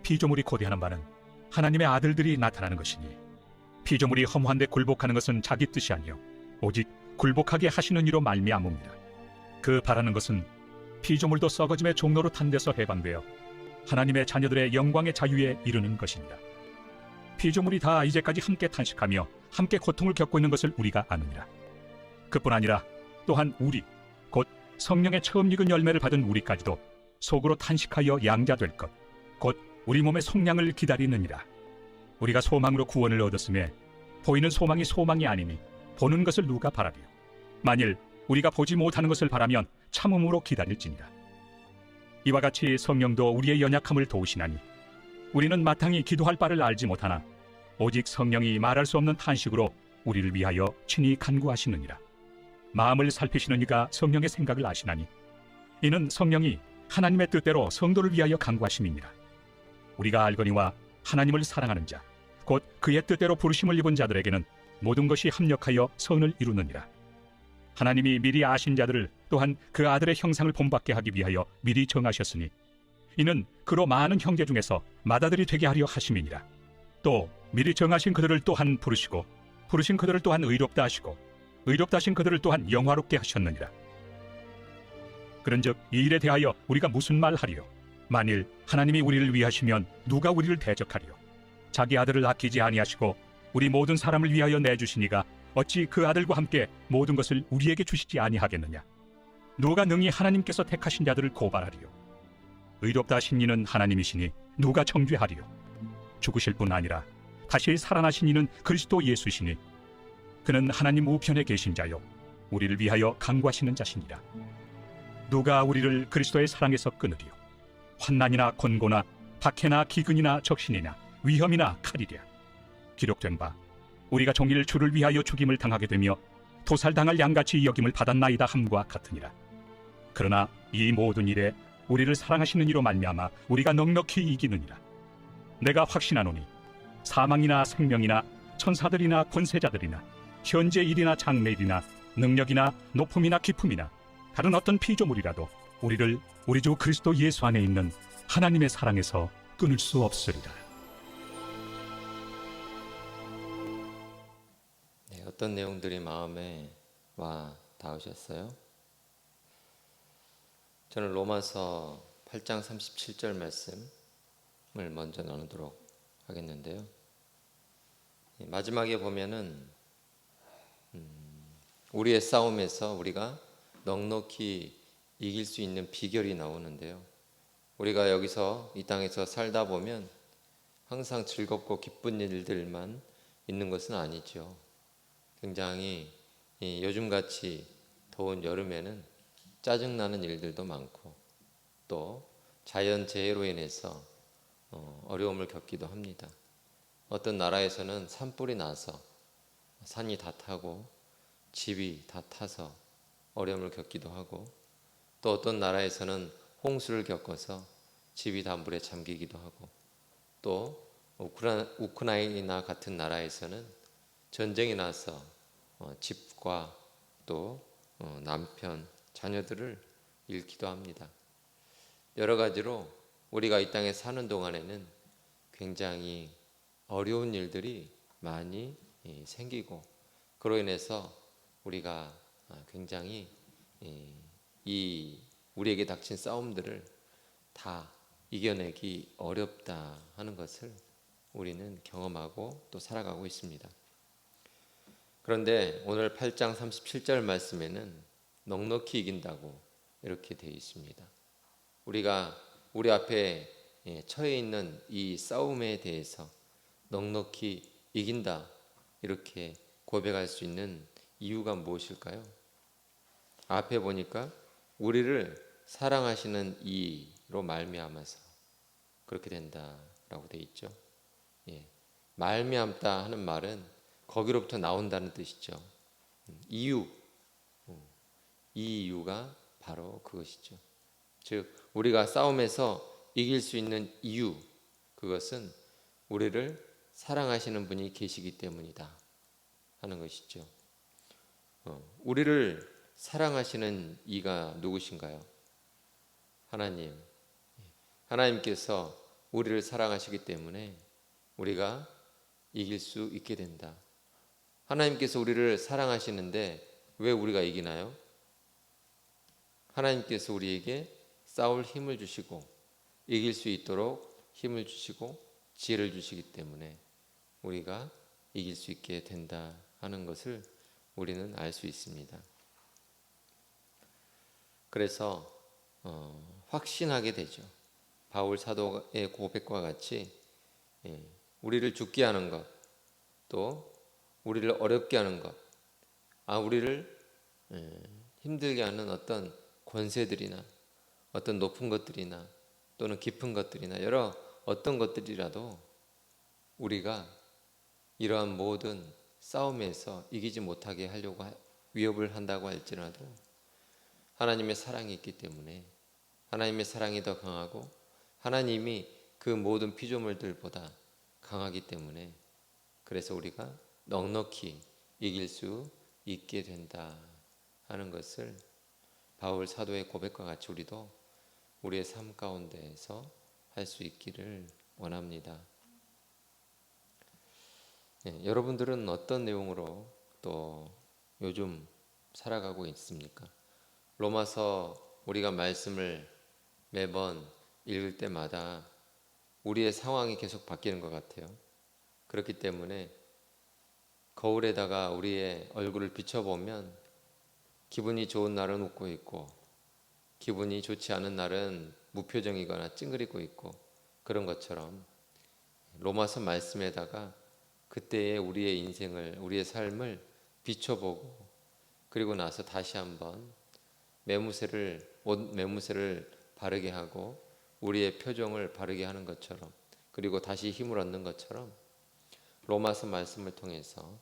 피조물이 고대하는 바는 하나님의 아들들이 나타나는 것이니 피조물이 허무한데 굴복하는 것은 자기 뜻이 아니요 오직 굴복하게 하시는 이로 말미암음이라. 그 바라는 것은 피조물도 썩어짐의 종로로 탄 데서 해방되어 하나님의 자녀들의 영광의 자유에 이르는 것이니라. 피조물이 다 이제까지 함께 탄식하며 함께 고통을 겪고 있는 것을 우리가 아느니라. 그뿐 아니라 또한 우리 곧 성령의 처음 익은 열매를 받은 우리까지도 속으로 탄식하여 양자될 것 곧 우리 몸의 속량을 기다리느니라. 우리가 소망으로 구원을 얻었음에 보이는 소망이 소망이 아니니 보는 것을 누가 바라리요. 만일 우리가 보지 못하는 것을 바라면 참음으로 기다릴지니라. 이와 같이 성령도 우리의 연약함을 도우시나니 우리는 마땅히 기도할 바를 알지 못하나 오직 성령이 말할 수 없는 탄식으로 우리를 위하여 친히 간구하시느니라. 마음을 살피시는 이가 성령의 생각을 아시나니 이는 성령이 하나님의 뜻대로 성도를 위하여 간구하심이니라. 우리가 알거니와 하나님을 사랑하는 자 곧 그의 뜻대로 부르심을 입은 자들에게는 모든 것이 합력하여 선을 이루느니라. 하나님이 미리 아신 자들을 또한 그 아들의 형상을 본받게 하기 위하여 미리 정하셨으니 이는 그로 많은 형제 중에서 맏아들이 되게 하려 하심이니라. 또 미리 정하신 그들을 또한 부르시고 부르신 그들을 또한 의롭다 하시고 의롭다 하신 그들을 또한 영화롭게 하셨느니라. 그런즉 이 일에 대하여 우리가 무슨 말 하리요? 만일 하나님이 우리를 위하시면 누가 우리를 대적하리요? 자기 아들을 아끼지 아니하시고 우리 모든 사람을 위하여 내주시니가 어찌 그 아들과 함께 모든 것을 우리에게 주시지 아니하겠느냐? 누가 능히 하나님께서 택하신 자들을 고발하리요? 의롭다 하신 이는 하나님이시니 누가 정죄하리요? 죽으실 뿐 아니라 다시 살아나신 이는 그리스도 예수시니 그는 하나님 우편에 계신 자요 우리를 위하여 간구하시는 자시니라. 누가 우리를 그리스도의 사랑에서 끊으리요? 환난이나 곤고나 박해나 기근이나 적신이나 위험이나 칼이랴. 기록된 바 우리가 종일 주를 위하여 죽임을 당하게 되며 도살당할 양같이 여김을 받았나이다 함과 같으니라. 그러나 이 모든 일에 우리를 사랑하시는 이로 말미암아 우리가 넉넉히 이기느니라. 내가 확신하노니 사망이나 생명이나 천사들이나 권세자들이나 현재 일이나 장래일이나 능력이나 높음이나 깊음이나 다른 어떤 피조물이라도 우리를 우리 주 그리스도 예수 안에 있는 하나님의 사랑에서 끊을 수 없으리라. 네, 어떤 내용들이 마음에 와 닿으셨어요? 저는 로마서 8장 37절 말씀을 먼저 나누도록 하겠는데요. 마지막에 보면은 우리의 싸움에서 우리가 넉넉히 이길 수 있는 비결이 나오는데요. 우리가 여기서 이 땅에서 살다 보면 항상 즐겁고 기쁜 일들만 있는 것은 아니죠. 굉장히 요즘같이 더운 여름에는 짜증나는 일들도 많고 또 자연재해로 인해서 어려움을 겪기도 합니다. 어떤 나라에서는 산불이 나서 산이 다 타고 집이 다 타서 어려움을 겪기도 하고 또 어떤 나라에서는 홍수를 겪어서 집이 다 물에 잠기기도 하고 또 우크라이나 같은 나라에서는 전쟁이 나서 집과 또 남편, 자녀들을 잃기도 합니다. 여러 가지로 우리가 이 땅에 사는 동안에는 굉장히 어려운 일들이 많이 생기고 그로 인해서 우리가 굉장히 이 우리에게 닥친 싸움들을 다 이겨내기 어렵다 하는 것을 우리는 경험하고 또 살아가고 있습니다. 그런데 오늘 8장 37절 말씀에는 넉넉히 이긴다고 이렇게 되어 있습니다. 우리가 우리 앞에 처해 있는 이 싸움에 대해서 넉넉히 이긴다 이렇게 고백할 수 있는 이유가 무엇일까요? 앞에 보니까 우리를 사랑하시는 이로 말미암아서 그렇게 된다라고 되어 있죠. 말미암다 하는 말은 거기로부터 나온다는 뜻이죠. 이유, 이 이유가 바로 그것이죠. 즉 우리가 싸움에서 이길 수 있는 이유, 그것은 우리를 사랑하시는 분이 계시기 때문이다 하는 것이죠. 우리를 사랑하시는 이가 누구신가요? 하나님. 하나님께서 우리를 사랑하시기 때문에 우리가 이길 수 있게 된다. 하나님께서 우리를 사랑하시는데 왜 우리가 이기나요? 하나님께서 우리에게 싸울 힘을 주시고 이길 수 있도록 힘을 주시고 지혜를 주시기 때문에 우리가 이길 수 있게 된다 하는 것을 우리는 알 수 있습니다. 그래서 확신하게 되죠. 바울 사도의 고백과 같이 우리를 죽게 하는 것, 또 우리를 어렵게 하는 것, 우리를 힘들게 하는 어떤 권세들이나 어떤 높은 것들이나 또는 깊은 것들이나 여러 어떤 것들이라도 우리가 이러한 모든 싸움에서 이기지 못하게 하려고 위협을 한다고 할지라도 하나님의 사랑이 있기 때문에 하나님의 사랑이 더 강하고 하나님이 그 모든 피조물들보다 강하기 때문에 그래서 우리가 넉넉히 이길 수 있게 된다 하는 것을 바울 사도의 고백과 같이 우리도 우리의 삶 가운데에서 할 수 있기를 원합니다. 여러분들은 어떤 내용으로 또 요즘 살아가고 있습니까? 로마서 우리가 말씀을 매번 읽을 때마다 우리의 상황이 계속 바뀌는 것 같아요. 그렇기 때문에 거울에다가 우리의 얼굴을 비춰보면 기분이 좋은 날은 웃고 있고 기분이 좋지 않은 날은 무표정이거나 찡그리고 있고 그런 것처럼 로마서 말씀에다가 그때의 우리의 인생을 우리의 삶을 비춰보고 그리고 나서 다시 한번 옷 매무새를 바르게 하고 우리의 표정을 바르게 하는 것처럼 그리고 다시 힘을 얻는 것처럼 로마서 말씀을 통해서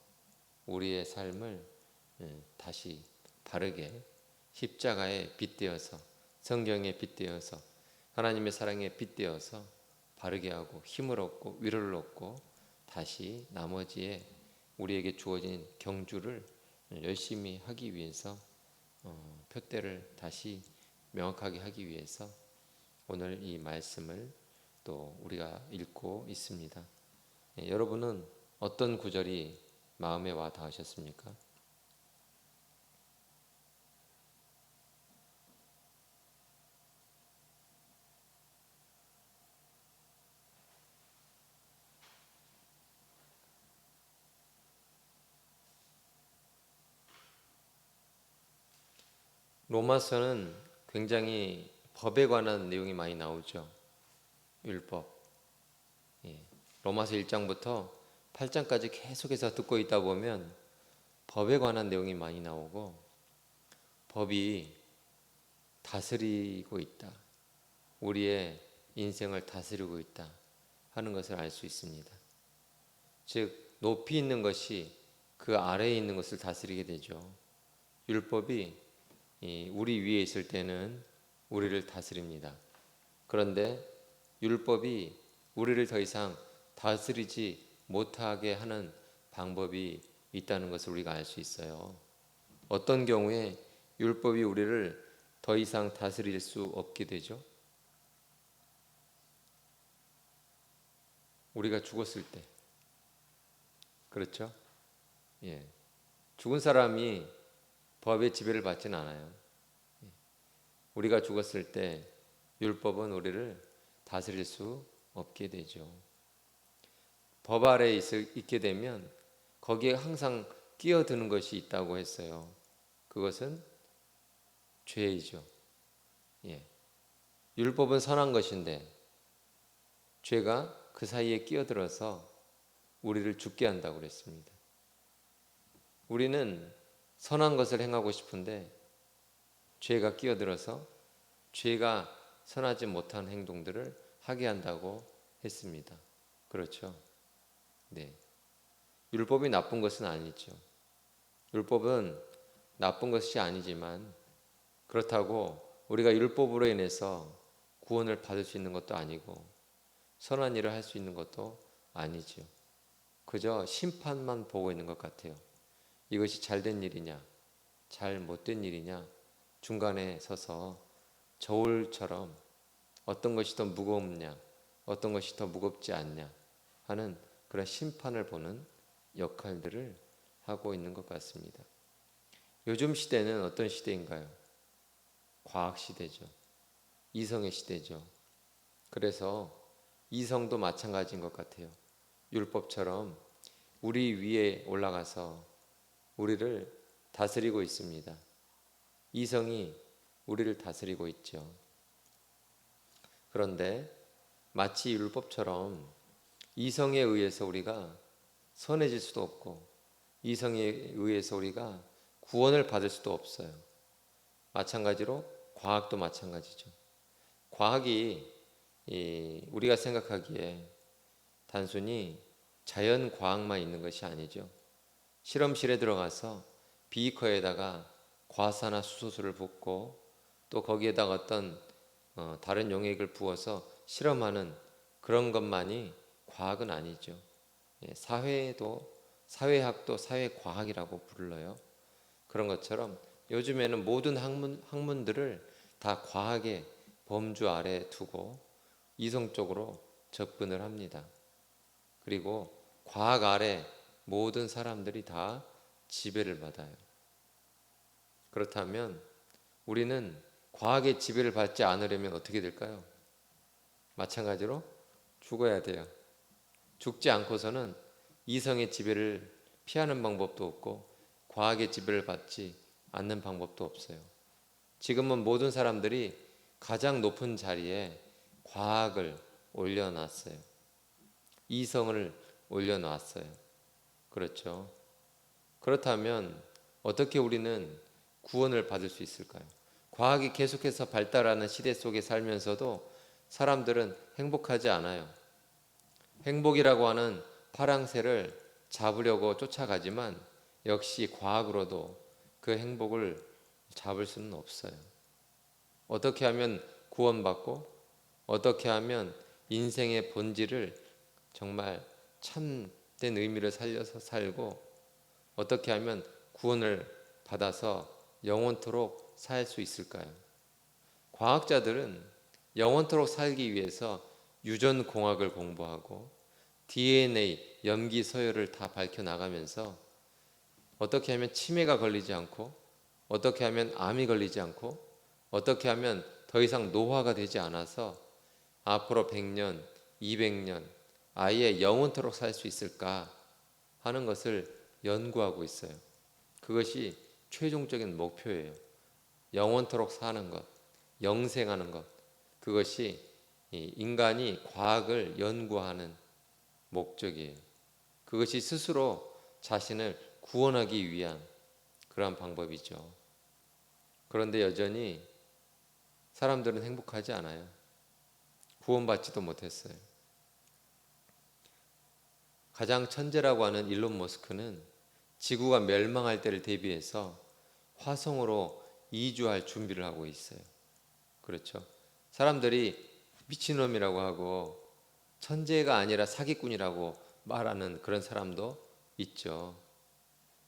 우리의 삶을 다시 바르게 십자가에 빗대어서 성경에 빗대어서 하나님의 사랑에 빗대어서 바르게 하고 힘을 얻고 위로를 얻고 다시 나머지에 우리에게 주어진 경주를 열심히 하기 위해서 표대를 다시 명확하게 하기 위해서 오늘 이 말씀을 또 우리가 읽고 있습니다. 여러분은 어떤 구절이 마음에 와 닿으셨습니까? 로마서는 굉장히 법에 관한 내용이 많이 나오죠. 율법. 로마서 1장부터 8장까지 계속해서 듣고 있다 보면 법에 관한 내용이 많이 나오고 법이 다스리고 있다. 우리의 인생을 다스리고 있다 하는 것을 알 수 있습니다. 즉 높이 있는 것이 그 아래에 있는 것을 다스리게 되죠. 율법이 우리 위에 있을 때는 우리를 다스립니다. 그런데 율법이 우리를 더 이상 다스리지 못하게 하는 방법이 있다는 것을 우리가 알 수 있어요. 어떤 경우에 율법이 우리를 더 이상 다스릴 수 없게 되죠? 우리가 죽었을 때. 그렇죠? 죽은 사람이 법의 지배를 받지는 않아요. 우리가 죽었을 때 율법은 우리를 다스릴 수 없게 되죠. 법 아래에 있게 되면 거기에 항상 끼어드는 것이 있다고 했어요. 그것은 죄이죠. 예. 율법은 선한 것인데 죄가 그 사이에 끼어들어서 우리를 죽게 한다고 그랬습니다. 우리는 선한 것을 행하고 싶은데 죄가 끼어들어서 죄가 선하지 못한 행동들을 하게 한다고 했습니다. 그렇죠? 네. 율법이 나쁜 것은 아니죠. 율법은 나쁜 것이 아니지만 그렇다고 우리가 율법으로 인해서 구원을 받을 수 있는 것도 아니고 선한 일을 할 수 있는 것도 아니죠. 그저 심판만 보고 있는 것 같아요. 이것이 잘된 일이냐, 잘 못된 일이냐, 중간에 서서 저울처럼 어떤 것이 더 무겁냐, 어떤 것이 더 무겁지 않냐 하는 그런 심판을 보는 역할들을 하고 있는 것 같습니다. 요즘 시대는 어떤 시대인가요? 과학 시대죠. 이성의 시대죠. 그래서 이성도 마찬가지인 것 같아요. 율법처럼 우리 위에 올라가서 우리를 다스리고 있습니다. 이성이 우리를 다스리고 있죠. 그런데 마치 율법처럼 이성에 의해서 우리가 선해질 수도 없고 이성에 의해서 우리가 구원을 받을 수도 없어요. 마찬가지로 과학도 마찬가지죠. 과학이 우리가 생각하기에 단순히 자연 과학만 있는 것이 아니죠. 실험실에 들어가서 비커에다가 과산화 수소수를 붓고 또 거기에다가 어떤 다른 용액을 부어서 실험하는 그런 것만이 과학은 아니죠. 사회학도 사회과학이라고 불러요. 그런 것처럼 요즘에는 모든 학문들을 다 과학의 범주 아래에 두고 이성적으로 접근을 합니다. 그리고 과학 아래 모든 사람들이 다 지배를 받아요. 그렇다면 우리는 과학의 지배를 받지 않으려면 어떻게 될까요? 마찬가지로 죽어야 돼요. 죽지 않고서는 이성의 지배를 피하는 방법도 없고 과학의 지배를 받지 않는 방법도 없어요. 지금은 모든 사람들이 가장 높은 자리에 과학을 올려놨어요. 이성을 올려놨어요. 그렇죠. 그렇다면 어떻게 우리는 구원을 받을 수 있을까요? 과학이 계속해서 발달하는 시대 속에 살면서도 사람들은 행복하지 않아요. 행복이라고 하는 파랑새를 잡으려고 쫓아가지만 역시 과학으로도 그 행복을 잡을 수는 없어요. 어떻게 하면 구원받고 어떻게 하면 인생의 본질을 정말 참된 의미를 살려서 살고 어떻게 하면 구원을 받아서 영원토록 살 수 있을까요? 과학자들은 영원토록 살기 위해서 유전공학을 공부하고 DNA, 염기 서열을 다 밝혀나가면서 어떻게 하면 치매가 걸리지 않고 어떻게 하면 암이 걸리지 않고 어떻게 하면 더 이상 노화가 되지 않아서 앞으로 100년, 200년 아예 영원토록 살 수 있을까 하는 것을 연구하고 있어요. 그것이 최종적인 목표예요. 영원토록 사는 것, 영생하는 것, 그것이 인간이 과학을 연구하는 목적이에요. 그것이 스스로 자신을 구원하기 위한 그러한 방법이죠. 그런데 여전히 사람들은 행복하지 않아요. 구원받지도 못했어요. 가장 천재라고 하는 일론 머스크는 지구가 멸망할 때를 대비해서 화성으로 이주할 준비를 하고 있어요. 그렇죠. 사람들이 미친놈이라고 하고 천재가 아니라 사기꾼이라고 말하는 그런 사람도 있죠.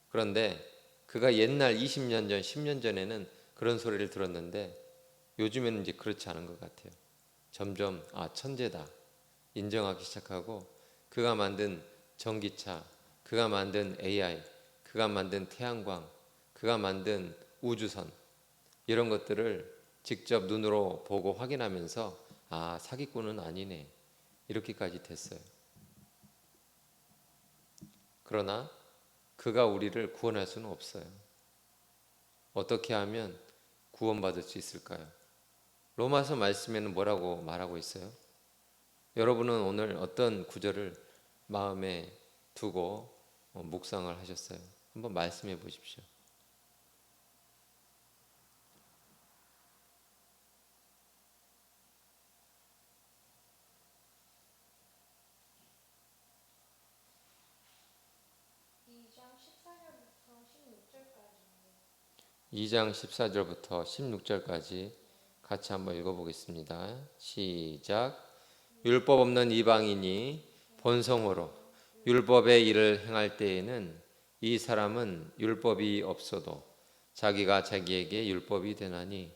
그런데 그가 옛날 20년 전, 10년 전에는 그런 소리를 들었는데 요즘에는 이제 그렇지 않은 것 같아요. 점점 천재다 인정하기 시작하고 그가 만든 전기차, 그가 만든 AI, 그가 만든 태양광, 그가 만든 우주선 이런 것들을 직접 눈으로 보고 확인하면서 아, 사기꾼은 아니네, 이렇게까지 됐어요. 그러나 그가 우리를 구원할 수는 없어요. 어떻게 하면 구원받을 수 있을까요? 로마서 말씀에는 뭐라고 말하고 있어요? 여러분은 오늘 어떤 구절을 마음에 두고 묵상을 하셨어요? 한번 말씀해 보십시오. 이 장 14절부터 16절까지 같이 한번 읽어보겠습니다. 시작. 율법 없는 이방인이 본성으로 율법의 일을 행할 때에는 이 사람은 율법이 없어도 자기가 자기에게 율법이 되나니,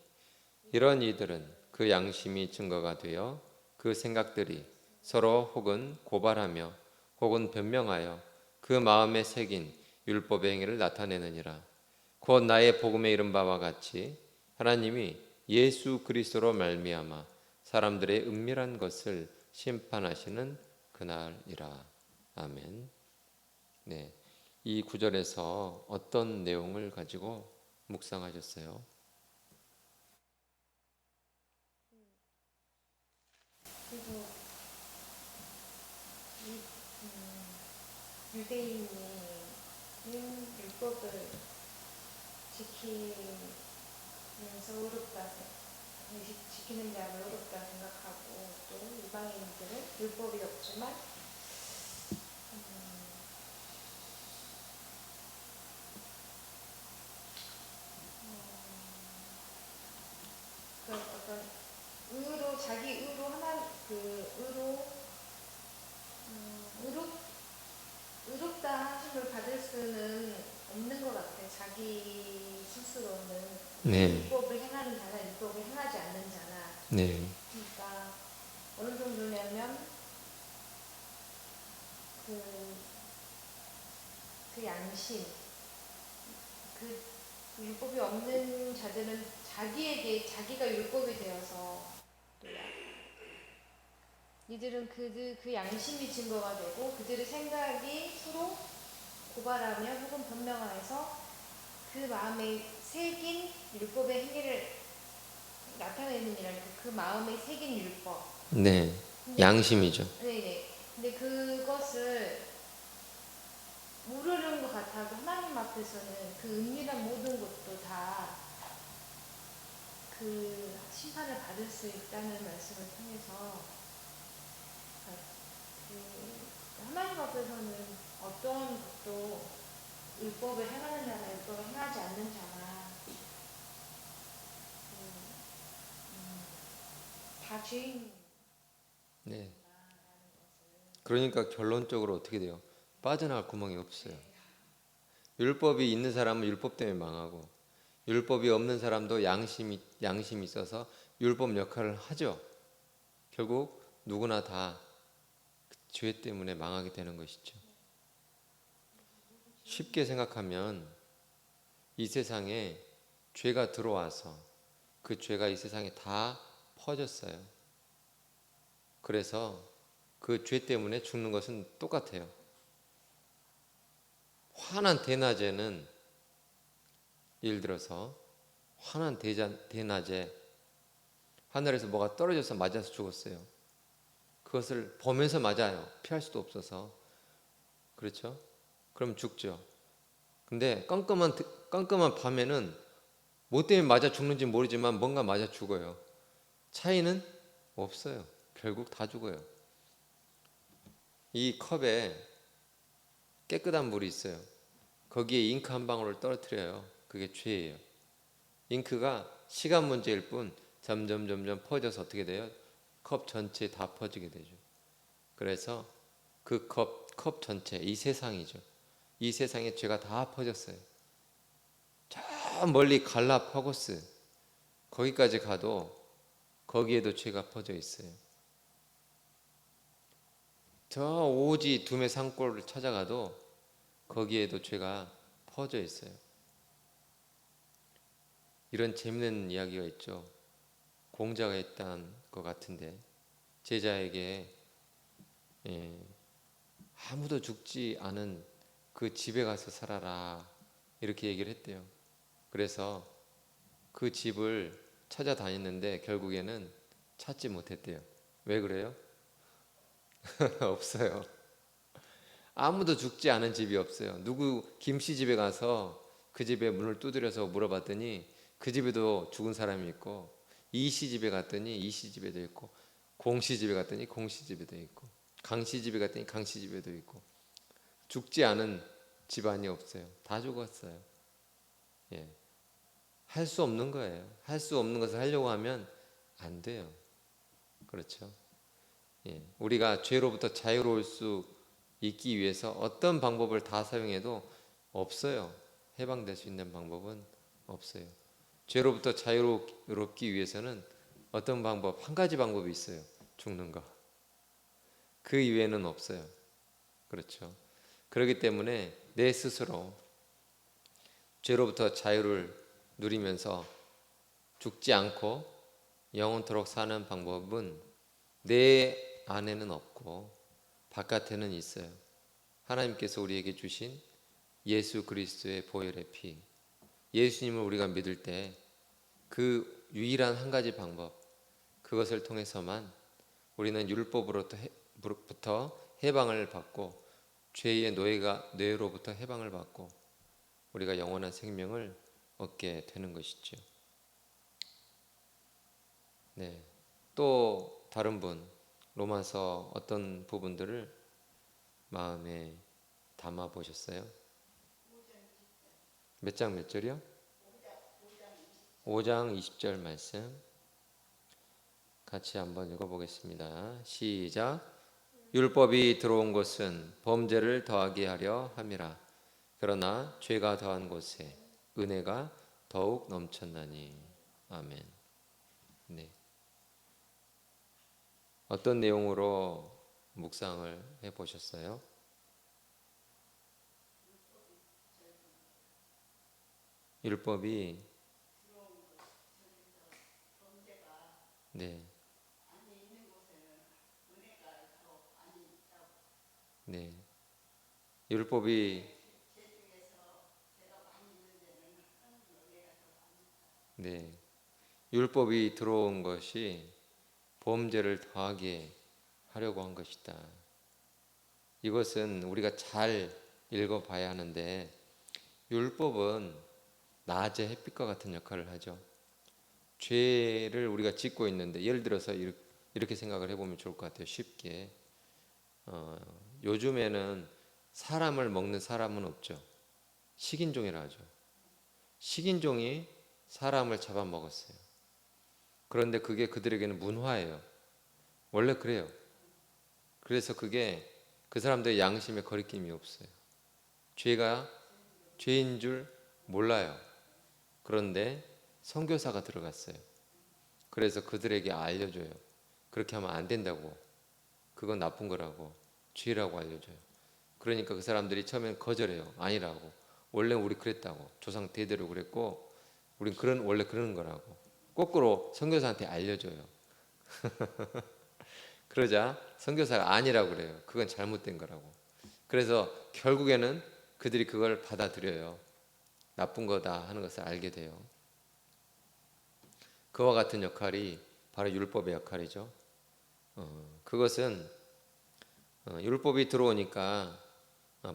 이런 이들은 그 양심이 증거가 되어 그 생각들이 서로 혹은 고발하며 혹은 변명하여 그 마음에 새긴 율법의 행위를 나타내느니라. 곧 나의 복음에 이른 바와 같이 하나님이 예수 그리스도로 말미암아 사람들의 은밀한 것을 심판하시는 그날이라. 아멘. 네, 이 구절에서 어떤 내용을 가지고 묵상하셨어요? 그리고 유대인이 율법을 지키면서 지키는 자를 어렵다 생각하고, 또 이방인들은 율법이 없지만 그 어떤 의로, 자기 의로 하나 의롭다 하심을 받을 수는 없는 것 같아요. 자기 스스로는 네. 율법을 행하는 자나 율법을 행하지 않는 자나. 네. 그러니까 어느 정도냐면 그 양심, 그 율법이 없는 자들은 자기가 율법이 되어서, 이들은 그 양심이 증거가 되고 그들의 생각이 서로 고발하며 혹은 변명하여서 그 마음에 새긴 율법의 행위를 나타내느니라. 그 마음에 새긴 율법. 네. 양심이죠. 네네. 근데 그것을 모르는 것 같아도 하나님 앞에서는 그 은밀한 모든 것도 다 그 심판을 받을 수 있다는 말씀을 통해서, 하나님 앞에서는 어떠한 것도 율법을 행하는 자나 율법을 행하지 않는 자나 다 죄인. 네. 그러니까 결론적으로 어떻게 돼요? 빠져나갈 구멍이 없어요. 율법이 있는 사람은 율법 때문에 망하고, 율법이 없는 사람도 양심이 있어서 율법 역할을 하죠. 결국 누구나 다 죄 때문에 망하게 되는 것이죠. 쉽게 생각하면 이 세상에 죄가 들어와서 그 죄가 이 세상에 다 퍼졌어요. 그래서 그 죄 때문에 죽는 것은 똑같아요. 환한 대낮에는, 예를 들어서 환한 대낮에 하늘에서 뭐가 떨어져서 맞아서 죽었어요. 그것을 보면서 맞아요. 피할 수도 없어서. 그렇죠? 그럼 죽죠. 근데 깜깜한 밤에는 뭐 때문에 맞아 죽는지 모르지만 뭔가 맞아 죽어요. 차이는 없어요. 결국 다 죽어요. 이 컵에 깨끗한 물이 있어요. 거기에 잉크 한 방울을 떨어뜨려요. 그게 죄예요. 잉크가 시간 문제일 뿐 점점 퍼져서 어떻게 돼요? 컵 전체에 다 퍼지게 되죠. 그래서 그 컵 전체, 이 세상이죠. 이 세상에 죄가 다 퍼졌어요. 저 멀리 갈라파고스, 거기까지 가도 거기에도 죄가 퍼져 있어요. 저 오지 두메 산골을 찾아가도 거기에도 죄가 퍼져 있어요. 이런 재밌는 이야기가 있죠. 공자가 했던 것 같은데 제자에게 아무도 죽지 않은 그 집에 가서 살아라 이렇게 얘기를 했대요. 그래서 그 집을 찾아다녔는데 결국에는 찾지 못했대요. 왜 그래요? 없어요. 아무도 죽지 않은 집이 없어요. 누구 김씨 집에 가서 그 집에 문을 두드려서 물어봤더니 그 집에도 죽은 사람이 있고, 이씨 집에 갔더니 이씨 집에도 있고, 공씨 집에 갔더니 공씨 집에도 있고, 강씨 집에 갔더니 강씨 집에도 있고, 죽지 않은 집안이 없어요. 다 죽었어요. 예. 할 수 없는 거예요. 할 수 없는 것을 하려고 하면 안 돼요. 그렇죠? 예. 우리가 죄로부터 자유로울 수 있기 위해서 어떤 방법을 다 사용해도 없어요. 해방될 수 있는 방법은 없어요. 죄로부터 자유롭기 위해서는 어떤 방법, 한 가지 방법이 있어요. 죽는 거. 그 이외에는 없어요. 그렇죠? 그렇기 때문에 내 스스로 죄로부터 자유를 누리면서 죽지 않고 영원토록 사는 방법은 내 안에는 없고 바깥에는 있어요. 하나님께서 우리에게 주신 예수 그리스도의 보혈의 피, 예수님을 우리가 믿을 때 그 유일한 한 가지 방법, 그것을 통해서만 우리는 율법으로부터 해방을 받고 죄의 노예로부터 해방을 받고 우리가 영원한 생명을 얻게 되는 것이죠. 네, 또 다른 분 로마서 어떤 부분들을 마음에 담아 보셨어요? 몇 장 몇 절이요? 5장 20절 말씀 같이 한번 읽어보겠습니다. 시작. 율법이 들어온 곳은 범죄를 더하게 하려 함이라. 그러나 죄가 더한 곳에 은혜가 더욱 넘쳤나니. 아멘. 네. 어떤 내용으로 묵상을 해보셨어요? 율법이 네. 네. 율법이 네. 율법이 들어온 것이 범죄를 더하게 하려고 한 것이다. 이것은 우리가 잘 읽어봐야 하는데 율법은 낮의 햇빛과 같은 역할을 하죠. 죄를 우리가 짓고 있는데 예를 들어서 이렇게 생각을 해보면 좋을 것 같아요. 쉽게 요즘에는 사람을 먹는 사람은 없죠. 식인종이라 하죠. 식인종이 사람을 잡아먹었어요. 그런데 그게 그들에게는 문화예요. 원래 그래요. 그래서 그게 그 사람들의 양심에 거리낌이 없어요. 죄가 죄인 줄 몰라요. 그런데 선교사가 들어갔어요. 그래서 그들에게 알려줘요. 그렇게 하면 안 된다고. 그건 나쁜 거라고. 죄라고 알려줘요. 그러니까 그 사람들이 처음엔 거절해요. 아니라고. 원래 우리 그랬다고. 조상 대대로 그랬고 우린 원래 그러는 거라고. 거꾸로 선교사한테 알려줘요. 그러자 선교사가 아니라고 그래요. 그건 잘못된 거라고. 그래서 결국에는 그들이 그걸 받아들여요. 나쁜 거다 하는 것을 알게 돼요. 그와 같은 역할이 바로 율법의 역할이죠. 그것은 율법이 들어오니까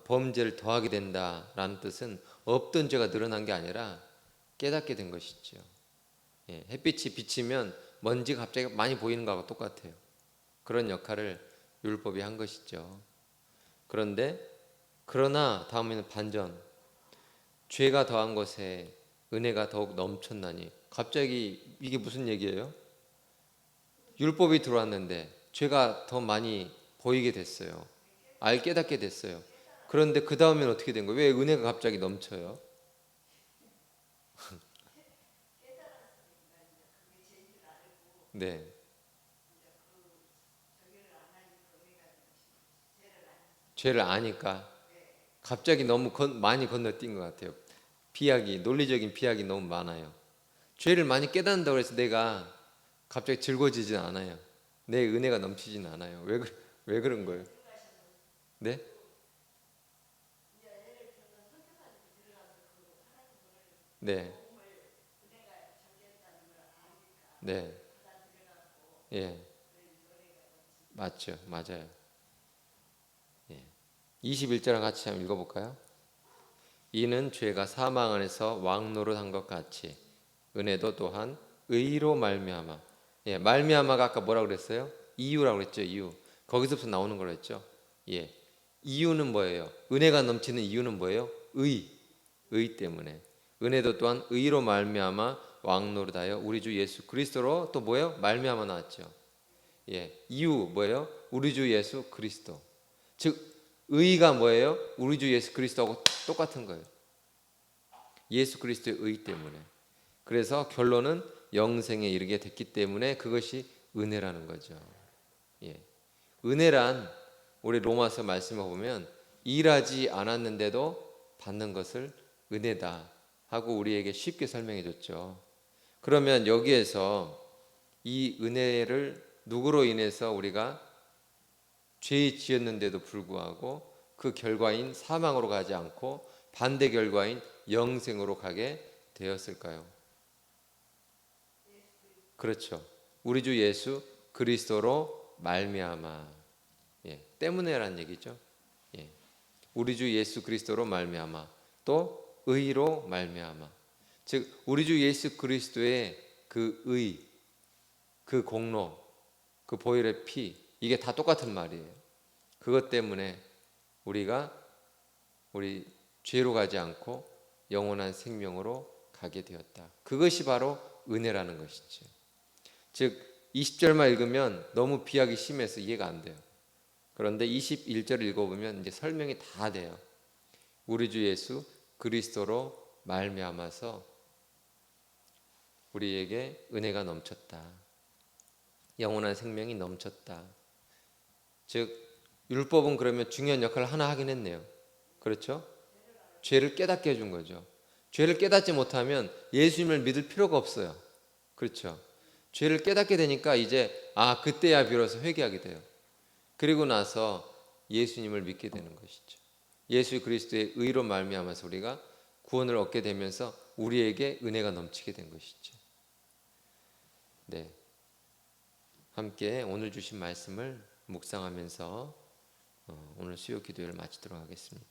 범죄를 더하게 된다라는 뜻은 없던 죄가 늘어난 게 아니라 깨닫게 된 것이죠. 예, 햇빛이 비치면 먼지가 갑자기 많이 보이는 거하고 똑같아요. 그런 역할을 율법이 한 것이죠. 그러나 다음에는 반전. 죄가 더한 것에 은혜가 더욱 넘쳤나니. 갑자기 이게 무슨 얘기예요? 율법이 들어왔는데 죄가 더 많이 보이게 됐어요. 깨닫게 됐어요. 그런데 그 다음에는 어떻게 된 거예요? 왜 은혜가 갑자기 넘쳐요? 네. 죄를 아니까 갑자기 너무 많이 건너뛴 것 같아요. 논리적인 비약이 너무 많아요. 죄를 많이 깨닫는다고 해서 내가 갑자기 즐거워지진 않아요. 내 은혜가 넘치진 않아요. 왜 그런 거예요? 네? 네. 네. 예. 맞죠. 맞아요. 예. 21절 같이 한번 읽어볼까요? 이는 죄가 사망 안에서 왕노릇한 것 같이 은혜도 또한 의로 말미암아. 예, 말미암아가 아까 뭐라고 그랬어요? 이유라고 그랬죠. 이유. 거기서부터 나오는 거라 했죠. 예. 이유는 뭐예요? 은혜가 넘치는 이유는 뭐예요? 의 때문에. 은혜도 또한 의로 말미암아 왕노릇하여 우리 주 예수 그리스도로 또 뭐예요? 말미암아 나왔죠. 예. 이유 뭐예요? 우리 주 예수 그리스도. 즉 의가 뭐예요? 우리 주 예수 그리스도하고 똑같은 거예요. 예수 그리스도의 의 때문에. 그래서 결론은 영생에 이르게 됐기 때문에 그것이 은혜라는 거죠. 예. 은혜란 우리 로마서 말씀을 보면 일하지 않았는데도 받는 것을 은혜다 하고 우리에게 쉽게 설명해 줬죠. 그러면 여기에서 이 은혜를 누구로 인해서 우리가 죄 지었는데도 불구하고 그 결과인 사망으로 가지 않고 반대 결과인 영생으로 가게 되었을까요? 그렇죠. 우리 주 예수 그리스도로 말미암아. 예, 때문에라는 얘기죠. 예, 우리 주 예수 그리스도로 말미암아. 또 의로 말미암아. 즉 우리 주 예수 그리스도의 그 의, 그 공로, 그 보혈의 피, 이게 다 똑같은 말이에요. 그것 때문에 우리가 우리 죄로 가지 않고 영원한 생명으로 가게 되었다. 그것이 바로 은혜라는 것이죠. 즉 20절만 읽으면 너무 비약이 심해서 이해가 안 돼요. 그런데 21절 읽어보면 이제 설명이 다 돼요. 우리 주 예수 그리스도로 말미암아서 우리에게 은혜가 넘쳤다. 영원한 생명이 넘쳤다. 즉 율법은 그러면 중요한 역할을 하나 하긴 했네요. 그렇죠? 죄를 깨닫게 해준 거죠. 죄를 깨닫지 못하면 예수님을 믿을 필요가 없어요. 그렇죠? 죄를 깨닫게 되니까 이제 그때야 비로소 회개하게 돼요. 그리고 나서 예수님을 믿게 되는 것이죠. 예수 그리스도의 의로 말미암아서 우리가 구원을 얻게 되면서 우리에게 은혜가 넘치게 된 것이죠. 네, 함께 오늘 주신 말씀을 묵상하면서 오늘 수요 기도회를 마치도록 하겠습니다.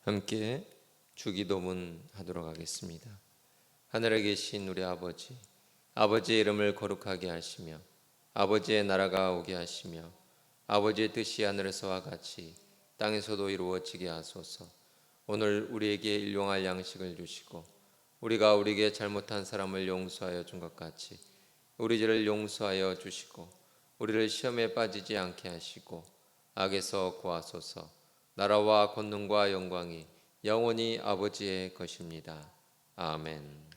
함께 주기도문 하도록 하겠습니다. 하늘에 계신 우리 아버지, 아버지의 이름을 거룩하게 하시며 아버지의 나라가 오게 하시며 아버지의 뜻이 하늘에서와 같이 땅에서도 이루어지게 하소서. 오늘 우리에게 일용할 양식을 주시고 우리가 우리에게 잘못한 사람을 용서하여 준 것 같이 우리 죄를 용서하여 주시고 우리를 시험에 빠지지 않게 하시고 악에서 구하소서. 나라와 권능과 영광이 영원히 아버지의 것입니다. 아멘.